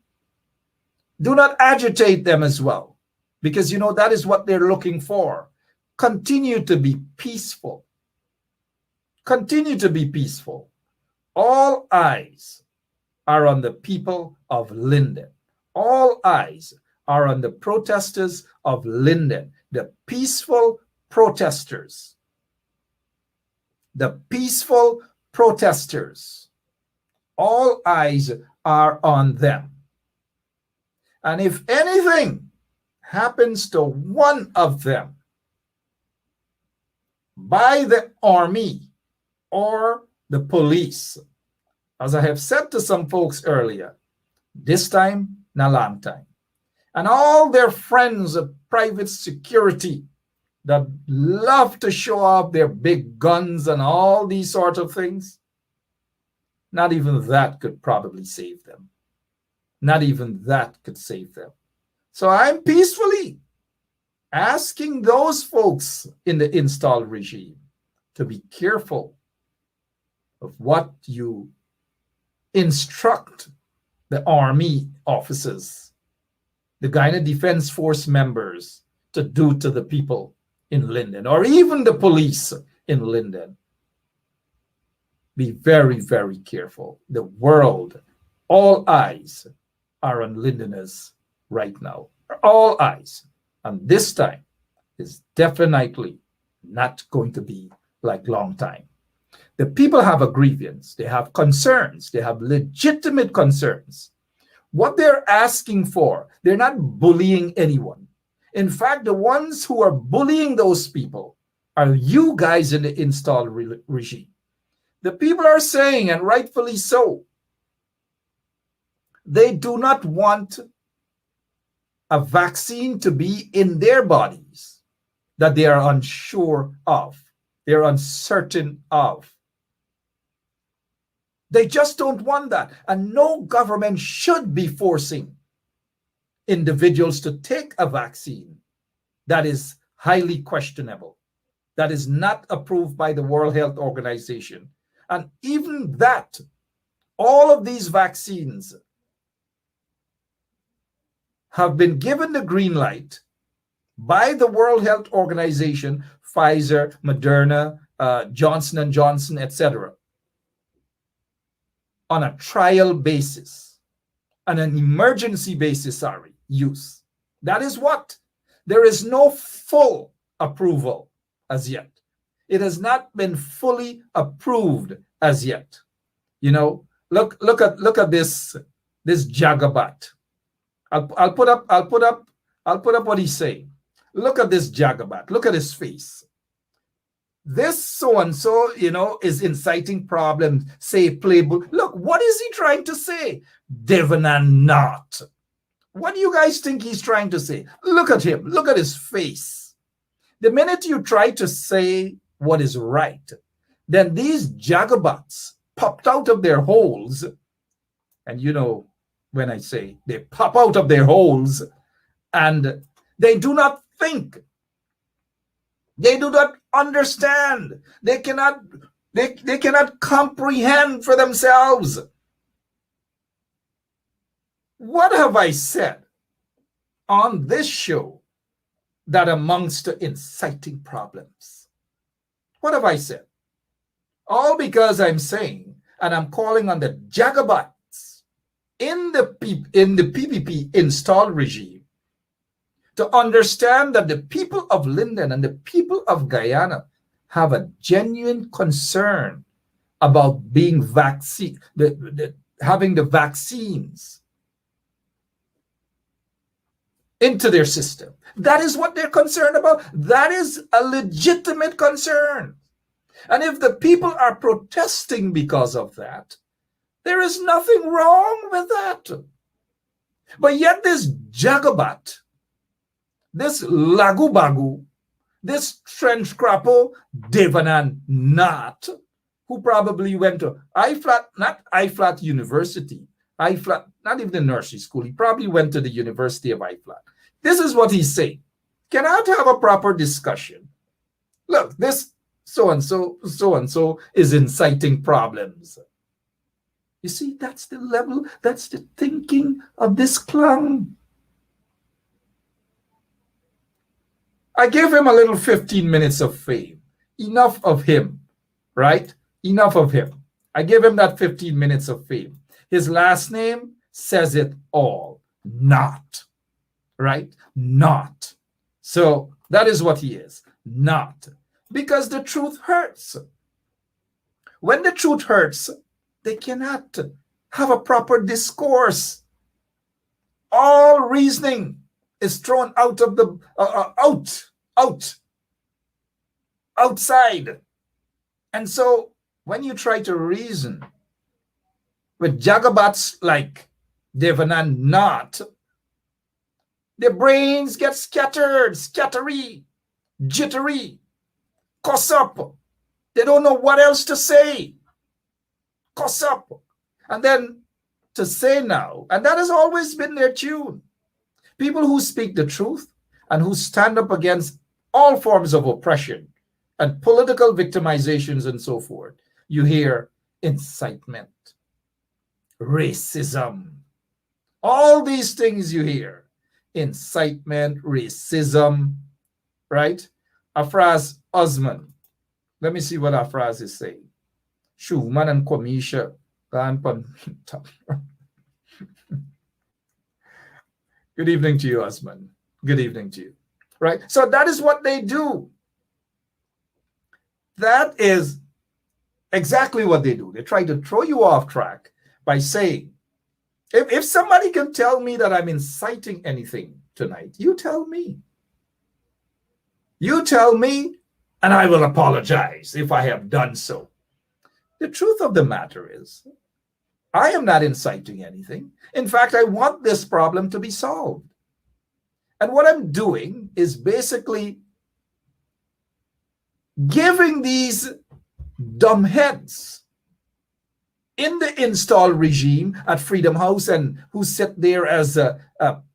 Do not agitate them as well, because you know that is what they're looking for. Continue to be peaceful. Continue to be peaceful. All eyes are on the people of Linden. All eyes are on the protesters of Linden, the peaceful protesters. The peaceful protesters. All eyes are on them. And if anything happens to one of them by the army or the police, as I have said to some folks earlier, this time, not long time, and all their friends of private security that love to show off their big guns and all these sort of things, not even that could probably save them. Not even that could save them. So I'm peacefully asking those folks in the installed regime to be careful of what you instruct the army officers, the Guyana Defense Force members to do to the people in Linden, or even the police in Linden. Be very, very careful. The world, all eyes are on Lindeners right now. All eyes. And this time is definitely not going to be like long time. The people have a grievance. They have concerns. They have legitimate concerns. What they're asking for, they're not bullying anyone. In fact, the ones who are bullying those people are you guys in the installed regime. The people are saying, and rightfully so, they do not want a vaccine to be in their bodies that they are unsure of, they're uncertain of. They just don't want that. And no government should be forcing individuals to take a vaccine that is highly questionable, that is not approved by the World Health Organization. And even that, all of these vaccines have been given the green light by the World Health Organization, Pfizer, Moderna, Johnson & Johnson, etc., on a trial basis, on an emergency basis, use. That is what? There is no full approval as yet. It has not been fully approved as yet. You know, look at this Jagabat. I'll put up what he's saying. Look at this Jagabat. Look at his face. this so-and-so, is inciting problems, say playboy. Look, what is he trying to say? Devon and not. What do you guys think he's trying to say? Look at him. Look at his face. The minute you try to say what is right, then these jagabots popped out of their holes. And when I say they pop out of their holes and they do not think. They do not understand. They cannot comprehend for themselves. What have I said on this show that amounts to inciting problems? What have I said? All because I'm saying, and I'm calling on the jagabots in the PPP installed regime to understand that the people of Linden and the people of Guyana have a genuine concern about being having the vaccines into their system. That is what they're concerned about. That is a legitimate concern. And if the people are protesting because of that, there is nothing wrong with that. But yet this jagabot, this lagu-bagu, this trench crapper, Devanan Nat, who probably went to not IFLAT University, IFLAT, not even the nursery school. He probably went to the University of IFLAT. This is what he's saying. Cannot have a proper discussion. Look, this so-and-so is inciting problems. You see, that's the level, that's the thinking of this clown. I gave him a little 15 minutes of fame. Enough of him, right? Enough of him. I gave him that 15 minutes of fame. His last name says it all. Not, right? Not. So that is what he is. Not. Because the truth hurts. When the truth hurts, they cannot have a proper discourse. All reasoning is thrown out of the outside. And so when you try to reason with jagabots like Devanan Not, their brains get scattered, scattery, jittery, cuss up. They don't know what else to say. Cuss up. And then to say now, and that has always been their tune. People who speak the truth and who stand up against all forms of oppression and political victimizations and so forth, you hear incitement, racism, all these things you hear. Incitement, racism, right? Afraz Osman. Let me see what Afraz is saying. Schumann and Komisha. Good evening to you, Osman. Good evening to you. Right? So that is what they do. That is exactly what they do. They try to throw you off track by saying, if somebody can tell me that I'm inciting anything tonight, you tell me. You tell me, and I will apologize if I have done so. The truth of the matter is, I am not inciting anything. In fact, I want this problem to be solved. And what I'm doing is basically giving these dumbheads in the installed regime at Freedom House and who sit there as a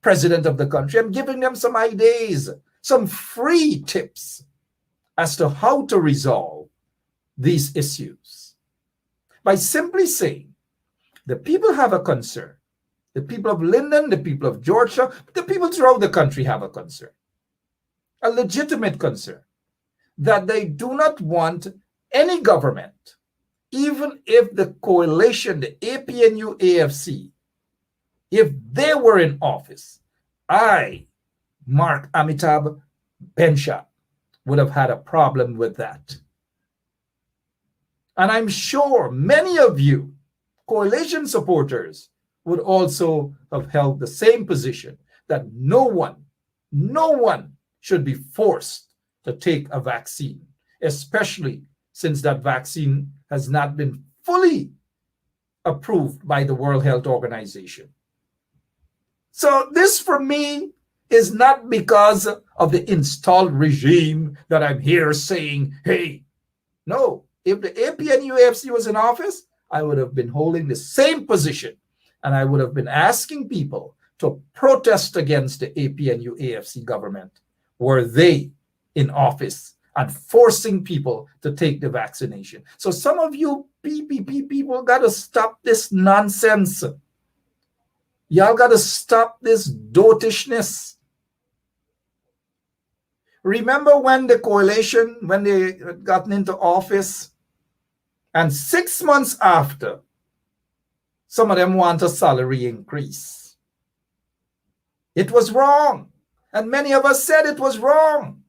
president of the country, I'm giving them some ideas, some free tips as to how to resolve these issues. By simply saying, the people have a concern. The people of Linden, the people of Georgia, the people throughout the country have a concern. A legitimate concern that they do not want any government, even if the coalition, the APNU AFC, if they were in office, I, Mark Amitabh Bensha, would have had a problem with that. And I'm sure many of you, coalition supporters, would also have held the same position that no one should be forced to take a vaccine. especially since that vaccine has not been fully approved by the World Health Organization. So this for me is not because of the installed regime that I'm here saying, hey, no, if the APNUAFC was in office, I would have been holding the same position, and I would have been asking people to protest against the APNUAFC government were they in office and forcing people to take the vaccination. So some of you PPP people got to stop this nonsense. Y'all got to stop this dotishness. Remember when the coalition, when they had gotten into office, and 6 months after, some of them want a salary increase. It was wrong. And many of us said it was wrong.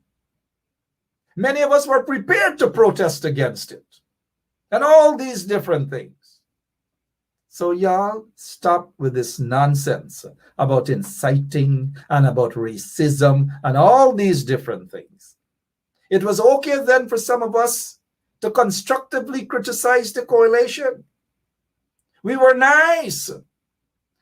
Many of us were prepared to protest against it. And all these different things. So y'all stop with this nonsense about inciting and about racism and all these different things. It was okay then for some of us to constructively criticize the coalition. We were nice.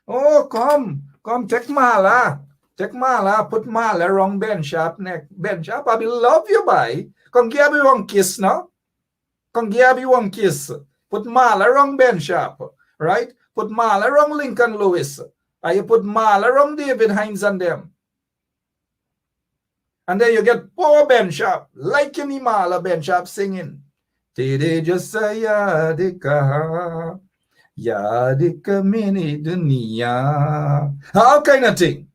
Oh, come, take Mala. Take Mala, put Mala wrong Ben Sharp neck. Ben Sharp, I love you, bye. Come give me one kiss now. Come give me one kiss. Put Mala wrong Ben Sharp, right? Put Mala wrong Lincoln Lewis. And you put Mala wrong David Hines and them. And then you get poor Ben Sharp, like any Mala Ben Sharp singing. Tede Josaya Dika, Yadika Mini Dunia. All kind of thing.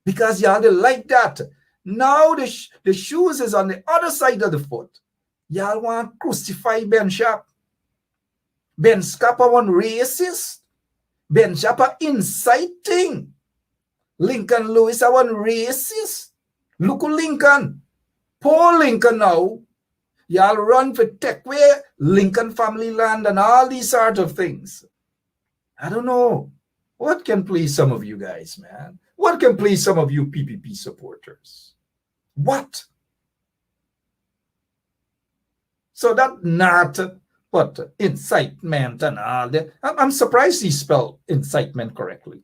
Because y'all they like that. Now the shoes is on the other side of the foot. Y'all want to crucify Ben Sharp. Ben Sharp one racist. Ben Sharp inciting. Lincoln Lewis one racist. Look at Lincoln. Poor Lincoln now. Y'all run for Techway, Lincoln family land, and all these sort of things. I don't know. What can please some of you guys, man? What can please some of you PPP supporters? What? So that not what incitement and all that. I'm surprised he spelled incitement correctly.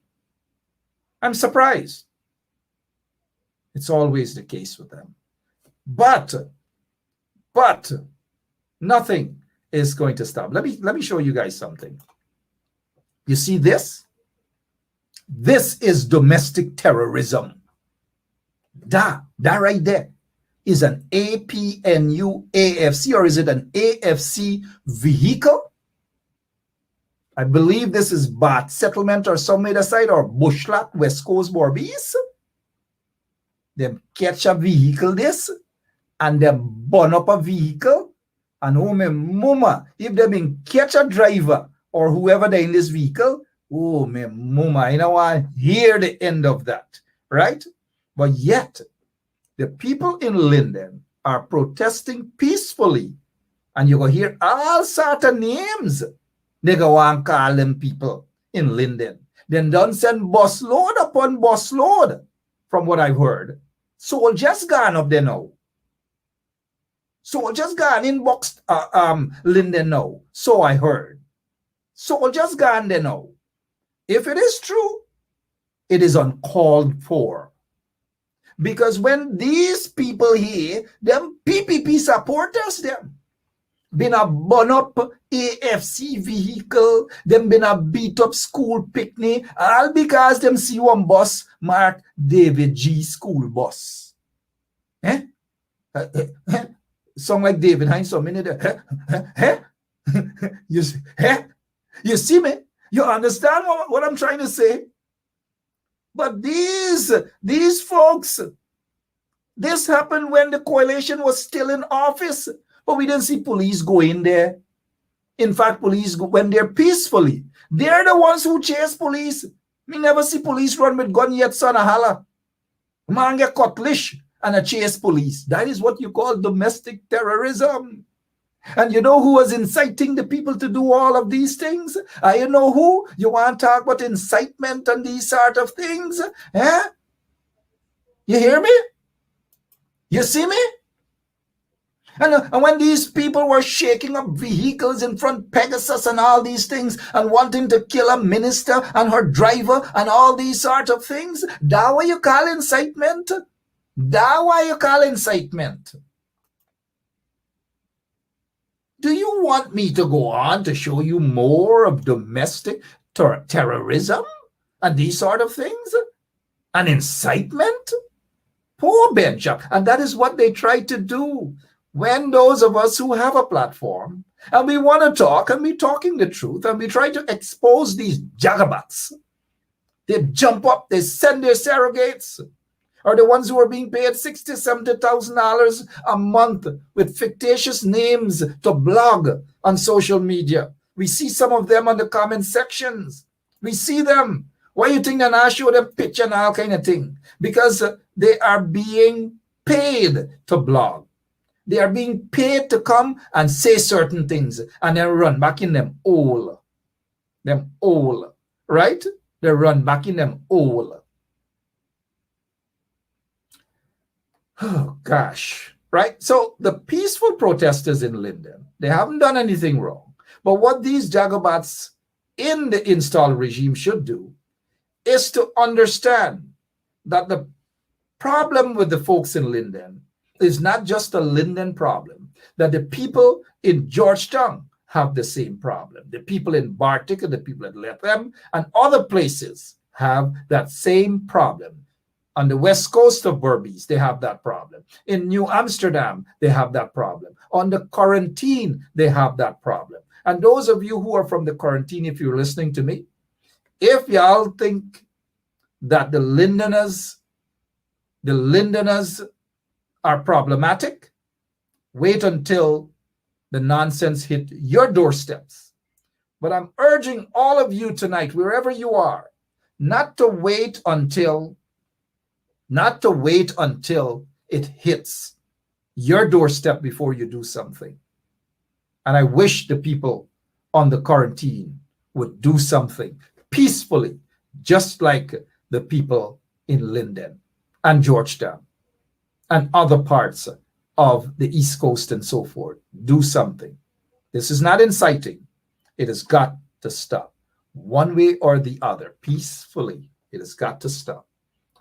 I'm surprised. It's always the case with them. But nothing is going to stop. Let me show you guys something. You see this? This is domestic terrorism. That right there is an APNU AFC, or is it an AFC vehicle? I believe this is Bat Settlement or some other side, or Bushlak, West Coast Borbies. Them catch a vehicle this, and them burn up a vehicle, and oh my mama, if they been catch a driver or whoever they in this vehicle, oh my mama, I don't want to hear the end of that, right? But yet, the people in Linden are protesting peacefully, and you go hear all sort of names. They go and call them people in Linden. Then don't send busload upon busload, from what I've heard. Soldiers gone up there now. Soldiers gone in Linden now. So I heard. Soldiers gone there now. If it is true, it is uncalled for. Because when these people here, them PPP supporters, them been a burn up AFC vehicle, them been a beat up school picnic, all because them see one bus marked David G school bus. Eh? Song like David Hines, so many there. You see me? You understand what I'm trying to say? But these folks, this happened when the coalition was still in office, but we didn't see police go in there. In fact, police went there peacefully. They're the ones who chase police. We never see police run with gun yet, son of holla. Man get cutlish and a chase police. That is what you call domestic terrorism. And you know who was inciting the people to do all of these things? You know who? You want to talk about incitement and these sort of things? Eh? You hear me? You see me? And when these people were shaking up vehicles in front Pegasus and all these things and wanting to kill a minister and her driver and all these sort of things, that what you call incitement? That what you call incitement? Do you want me to go on to show you more of domestic terrorism and these sort of things? An incitement? Poor Benchak. And that is what they try to do. When those of us who have a platform and we want to talk and we're talking the truth and we try to expose these jagabats, they jump up, they send their surrogates, or the ones who are being paid $60,000, $70,000 a month with fictitious names to blog on social media. We see some of them on the comment sections. We see them. Why you think they're not show them picture and all kind of thing? Because they are being paid to blog. They are being paid to come and say certain things and then run back in them hole. Them hole, right? They run back in them hole. Oh, gosh, right? So the peaceful protesters in Linden, they haven't done anything wrong. But what these jagabats in the installed regime should do is to understand that the problem with the folks in Linden is not just a Linden problem, that the people in Georgetown have the same problem. The people in Bartik and the people at Lethem and other places have that same problem. On the west coast of Berbice, they have that problem. In New Amsterdam, they have that problem. On the quarantine, they have that problem. And those of you who are from the quarantine, if you're listening to me, if y'all think that the Lindeners are problematic, wait until the nonsense hit your doorsteps. But I'm urging all of you tonight, wherever you are, not to wait until it hits your doorstep before you do something. And I wish the people on the quarantine would do something peacefully, just like the people in Linden and Georgetown and other parts of the East Coast and so forth. Do something. This is not inciting. It has got to stop. One way or the other, peacefully, it has got to stop.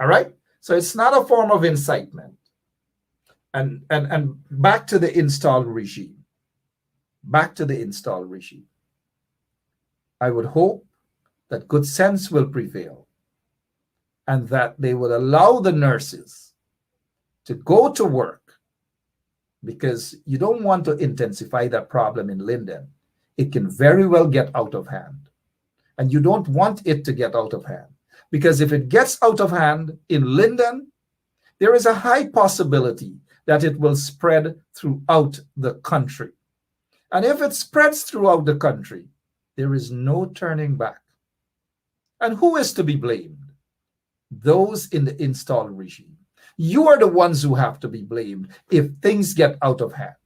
All right? So it's not a form of incitement. And back to the installed regime. Back to the installed regime. I would hope that good sense will prevail and that they will allow the nurses to go to work, because you don't want to intensify that problem in Linden. It can very well get out of hand. And you don't want it to get out of hand, because if it gets out of hand in Linden, there is a high possibility that it will spread throughout the country. And if it spreads throughout the country, there is no turning back. And who is to be blamed? Those in the installed regime. You are the ones who have to be blamed if things get out of hand.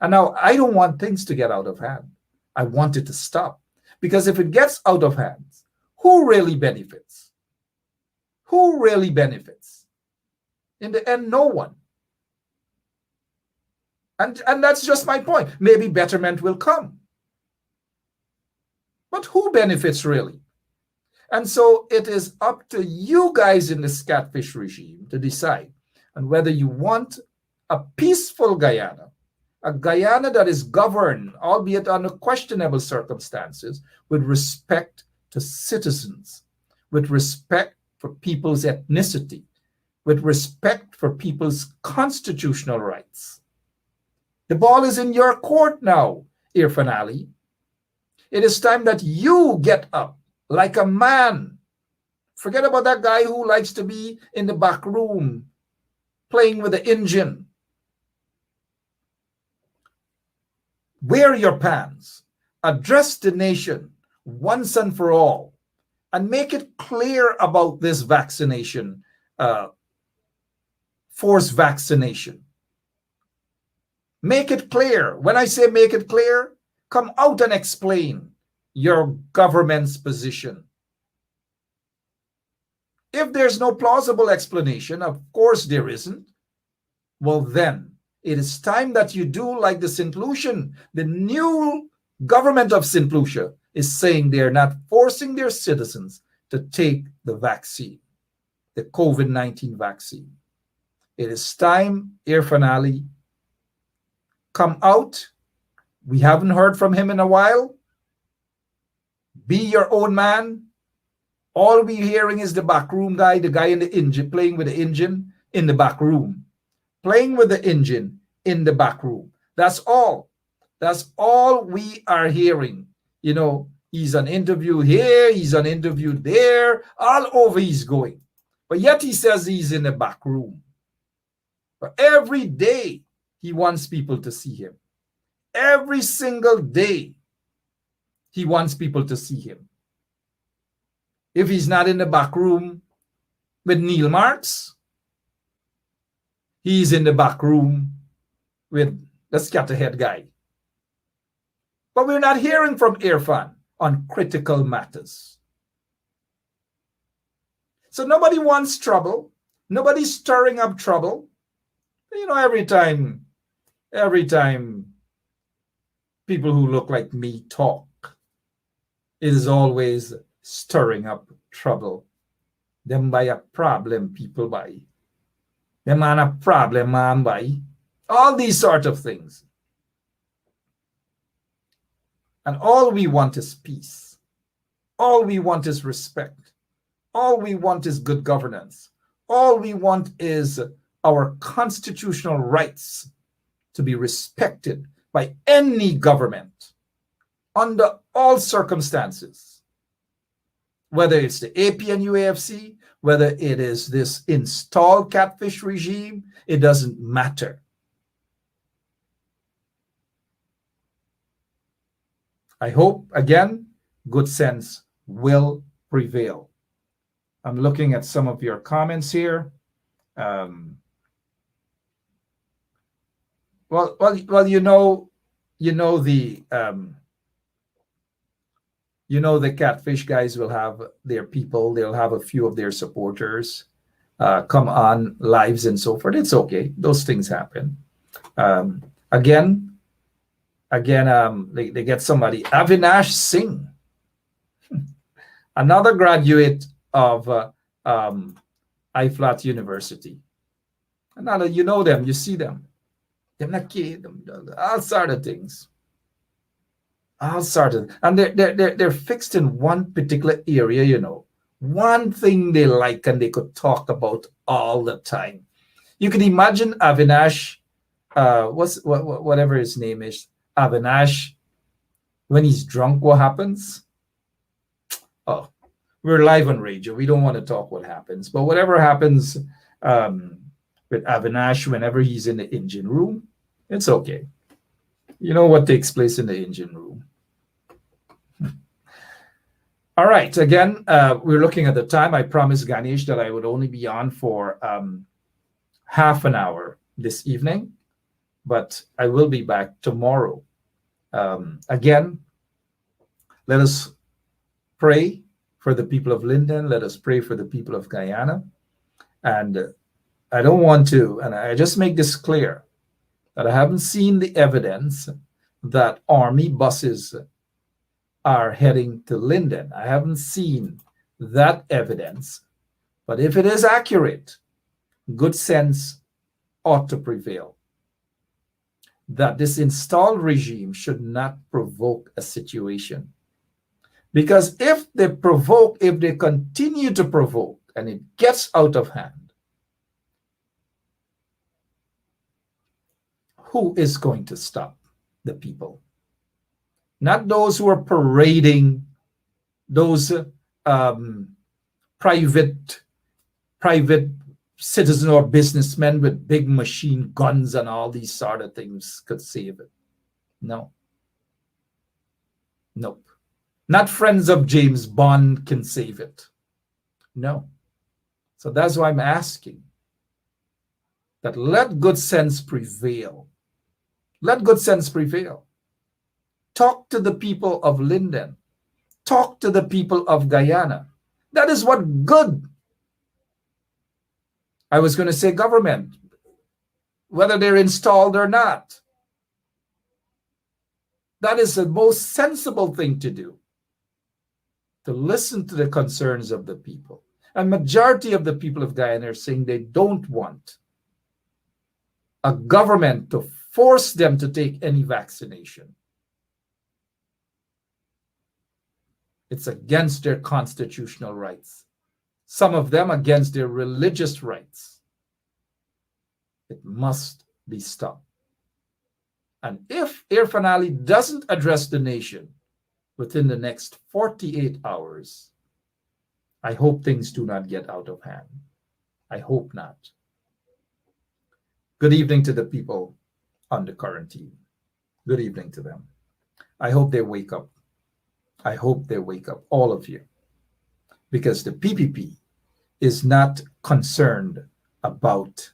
And now I don't want things to get out of hand. I want it to stop. Because if it gets out of hand, who really benefits? Who really benefits? In the end, no one. And that's just my point. Maybe betterment will come. But who benefits really? And so it is up to you guys in the Scatfish regime to decide on whether you want a peaceful Guyana, a Guyana that is governed, albeit under questionable circumstances, with respect to citizens, with respect for people's ethnicity, with respect for people's constitutional rights. The ball is in your court now, Irfan Ali. It is time that you get up like a man. Forget about that guy who likes to be in the back room playing with the engine. Wear your pants. Address the nation once and for all and make it clear about this vaccination, forced vaccination. Make it clear. When I say make it clear, come out and explain your government's position. If there's no plausible explanation, of course there isn't, well then It is time that you do like the St. Lucian. The new government of St. Lucia is saying they're not forcing their citizens to take the vaccine, the COVID-19 vaccine. It is time, Irfan Ali, come out. We haven't heard from him in a while. Be your own man. All we're hearing is the backroom guy, the guy in the engine, playing with the engine in the back room. Playing with the engine in the back room. That's all. That's all we are hearing. You know, he's on interview here, he's on interview there, all over he's going. But yet he says he's in the back room. But every day he wants people to see him. Every single day he wants people to see him. If he's not in the back room with Neil Marks, he's in the back room with the scatterhead guy. But we're not hearing from Irfan on critical matters. So nobody wants trouble. Nobody's stirring up trouble. You know, every time people who look like me talk, it is always stirring up trouble. Them by a problem, people by. Them man a problem, man by. All these sort of things. And all we want is peace. All we want is respect. All we want is good governance. All we want is our constitutional rights to be respected by any government under all circumstances. Whether it's the APN UAFC, whether it is this installed catfish regime, it doesn't matter. I hope, again, good sense will prevail. I'm looking at some of your comments here. Well, you know the catfish guys will have their people. They'll have a few of their supporters come on lives and so forth. It's okay. Those things happen. Again, they get somebody. Avinash Singh, another graduate of IFLAT University. Another, you know them, you see them. They're not kidding, all sort of things. All sort of, and they're fixed in one particular area, you know. One thing they like and they could talk about all the time. You can imagine Avinash, whatever his name is, Avinash, when he's drunk, what happens? Oh, we're live on radio. We don't want to talk what happens. But whatever happens with Avinash whenever he's in the engine room, it's okay. You know what takes place in the engine room. All right. Again, we're looking at the time. I promised Ganesh that I would only be on for half an hour this evening, but I will be back tomorrow. Again, let us pray for the people of Linden. Let us pray for the people of Guyana. And I don't want to, and I just make this clear, that I haven't seen the evidence that army buses are heading to Linden. I haven't seen that evidence. But if it is accurate, good sense ought to prevail. That this installed regime should not provoke a situation. Because if they continue to provoke, and it gets out of hand, who is going to stop the people? Not those who are parading, those private citizens or businessmen with big machine guns and all these sort of things could save it. No. Nope. Not friends of James Bond can save it. No. So that's why I'm asking that let good sense prevail. Let good sense prevail. Talk to the people of Linden. Talk to the people of Guyana. That is what good. I was going to say government. whether they're installed or not. That is the most sensible thing to do, to listen to the concerns of the people. And majority of the people of Guyana are saying they don't want a government to force them to take any vaccination. It's against their constitutional rights. Some of them against their religious rights. It must be stopped. And if Irfan Ali doesn't address the nation within the next 48 hours, I hope things do not get out of hand. I hope not. Good evening to the people on the quarantine. Good evening to them. I hope they wake up. I hope they wake up, all of you, because the PPP is not concerned about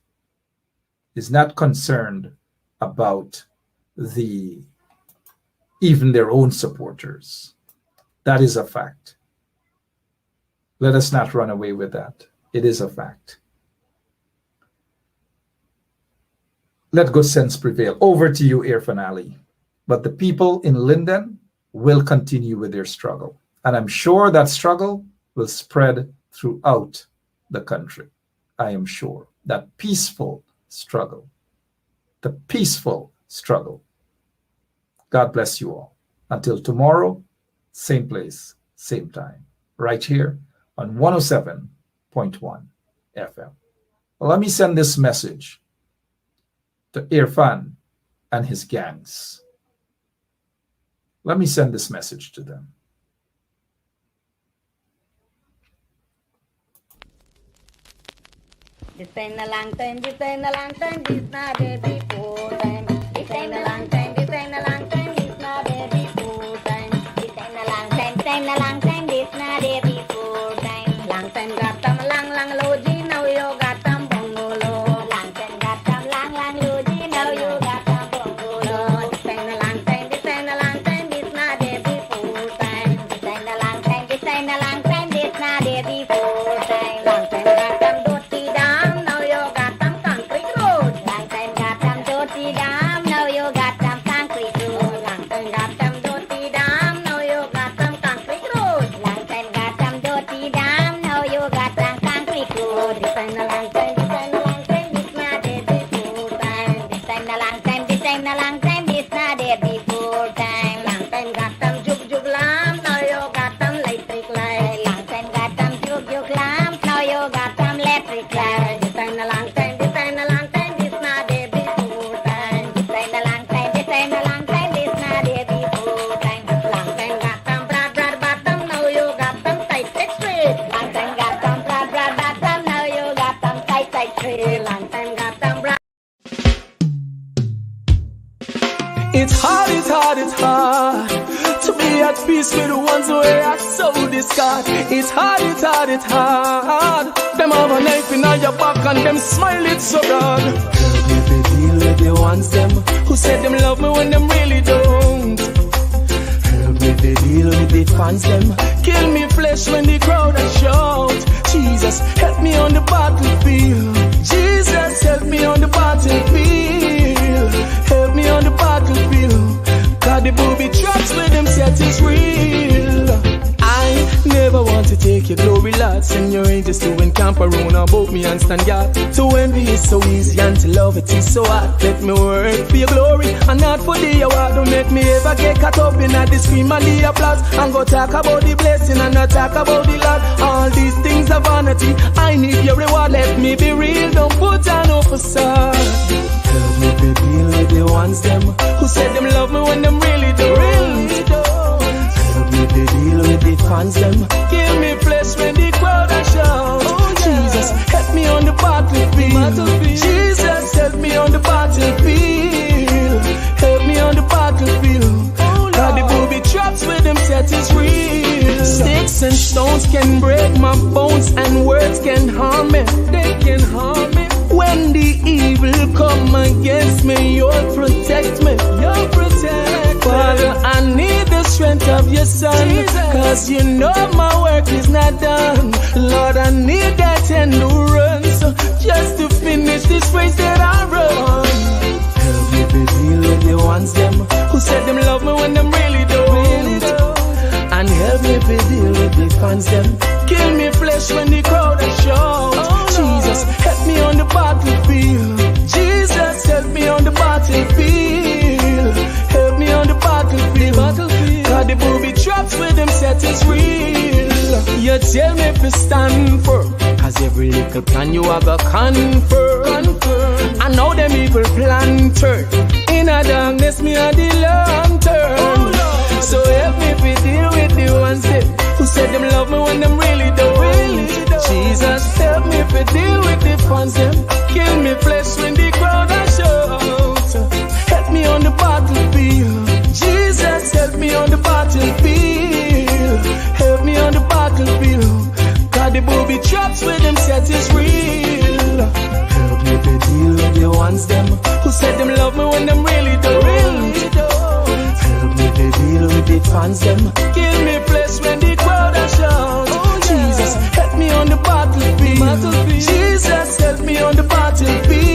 even their own supporters. That is a fact. Let us not run away with that. It is a fact. Let good sense prevail. Over to you, Irfan Ali. But the people in Linden will continue with their struggle. And I'm sure that struggle will spread throughout the country. I am sure that peaceful struggle, the peaceful struggle. God bless you all. Until tomorrow, same place, same time, right here on 107.1 FM. Well, let me send this message to Irfan and his gangs. Let me send this message to them. This ain't a long time, this ain't a long time, this not a before time. This ain't a long time, this ain't a long time, this not a before time. This ain't a long time, this ain't a long time, this not a before time. Long time got them lang loji, now you got them bongolo. Long time got them lang loji, now you got them bongolo. This ain't a long time, this ain't a long time, this not a before time. This ain't a long time, this ain't a long time, this not a before time. Long time got them dirty down, now you got them concrete road. Long time got them dirty down, now you got them concrete road. Long time got them dirty down, now you got them concrete road. Long time got them dirty down, now you got them concrete road. This ain't a long time, this ain't a long time, this not a before time. This ain't a long time, this ain't a long time, this not a before time. Long time got them jug lamp, now you got them electric light. Long time got them jug lamp, now you got them electric light. This ain't a long time, this ain't a long time, this not a before time. This ain't a long time, this ain't a long time, this not a before time. Long time got them broad bottom, now you got them tight straight. Long time got them broad bottom, now you got them tight straight. Long time got them broad. It's hard to be at peace with the ones who are so discard. It's hard. Them have a knife in your back and them smile it so broad. Help me to deal with the ones them who said them love me when them really don't. Help me to deal with the fans them kill me flesh when the crowd and shout. Jesus, help me on the battlefield. Jesus, help me on the battlefield. Help me on the battlefield. God, the booby traps with them set is real. I never want to take your glory, Lord. Send your angels to encamp around about me and stand guard. To envy is so easy and to love it is so hard. Let me work for your glory and not for the award. Don't make me ever get caught up in the scream and the applause. And go talk about the blessing and not talk about the Lord. All these things are vanity. I need your reward. Let me be real. Don't put on no facade. Help me to deal with the ones them who said them love me when them really don't. Help me to deal with the fans them kill me flesh when the crowd are shout. Jesus, help me on the battlefield. Jesus, help me on the battlefield. Help me on the battlefield. God, the booby traps with them set is real. Sticks and stones can break my bones and words can harm me. They can harm me. When the evil come against me, you'll protect me. You'll protect me. Father, I need the strength of your son. Cause you know my work is not done. Lord, I need that endurance just to finish this race that I run. ones them who said them love me when them really don't. And help me to deal with the fans them. Kill me flesh when the crowd are shout. Jesus, help me on the battlefield. Jesus, help me on the battlefield. Help me on the battlefield. God, the booby traps with them set is real. You tell me to stand firm, cause every little plan you have a confirm. I know them evil plan turn. In a darkness, me a the lantern. So help me to deal with the ones that who said them love me when them really don't. Jesus, help me to deal with the fans them. Kill me flesh when the crowd are shout. Help me on the battlefield. Jesus, help me on the battlefield. Help me on the battlefield. God, the booby traps with them set is real. Help me to deal with the ones them who said them love me when them really don't. Help me to deal with the fans them. Kill me flesh when the crowd are shout. Jesus, help me on the battlefield. Jesus, help me on the battlefield.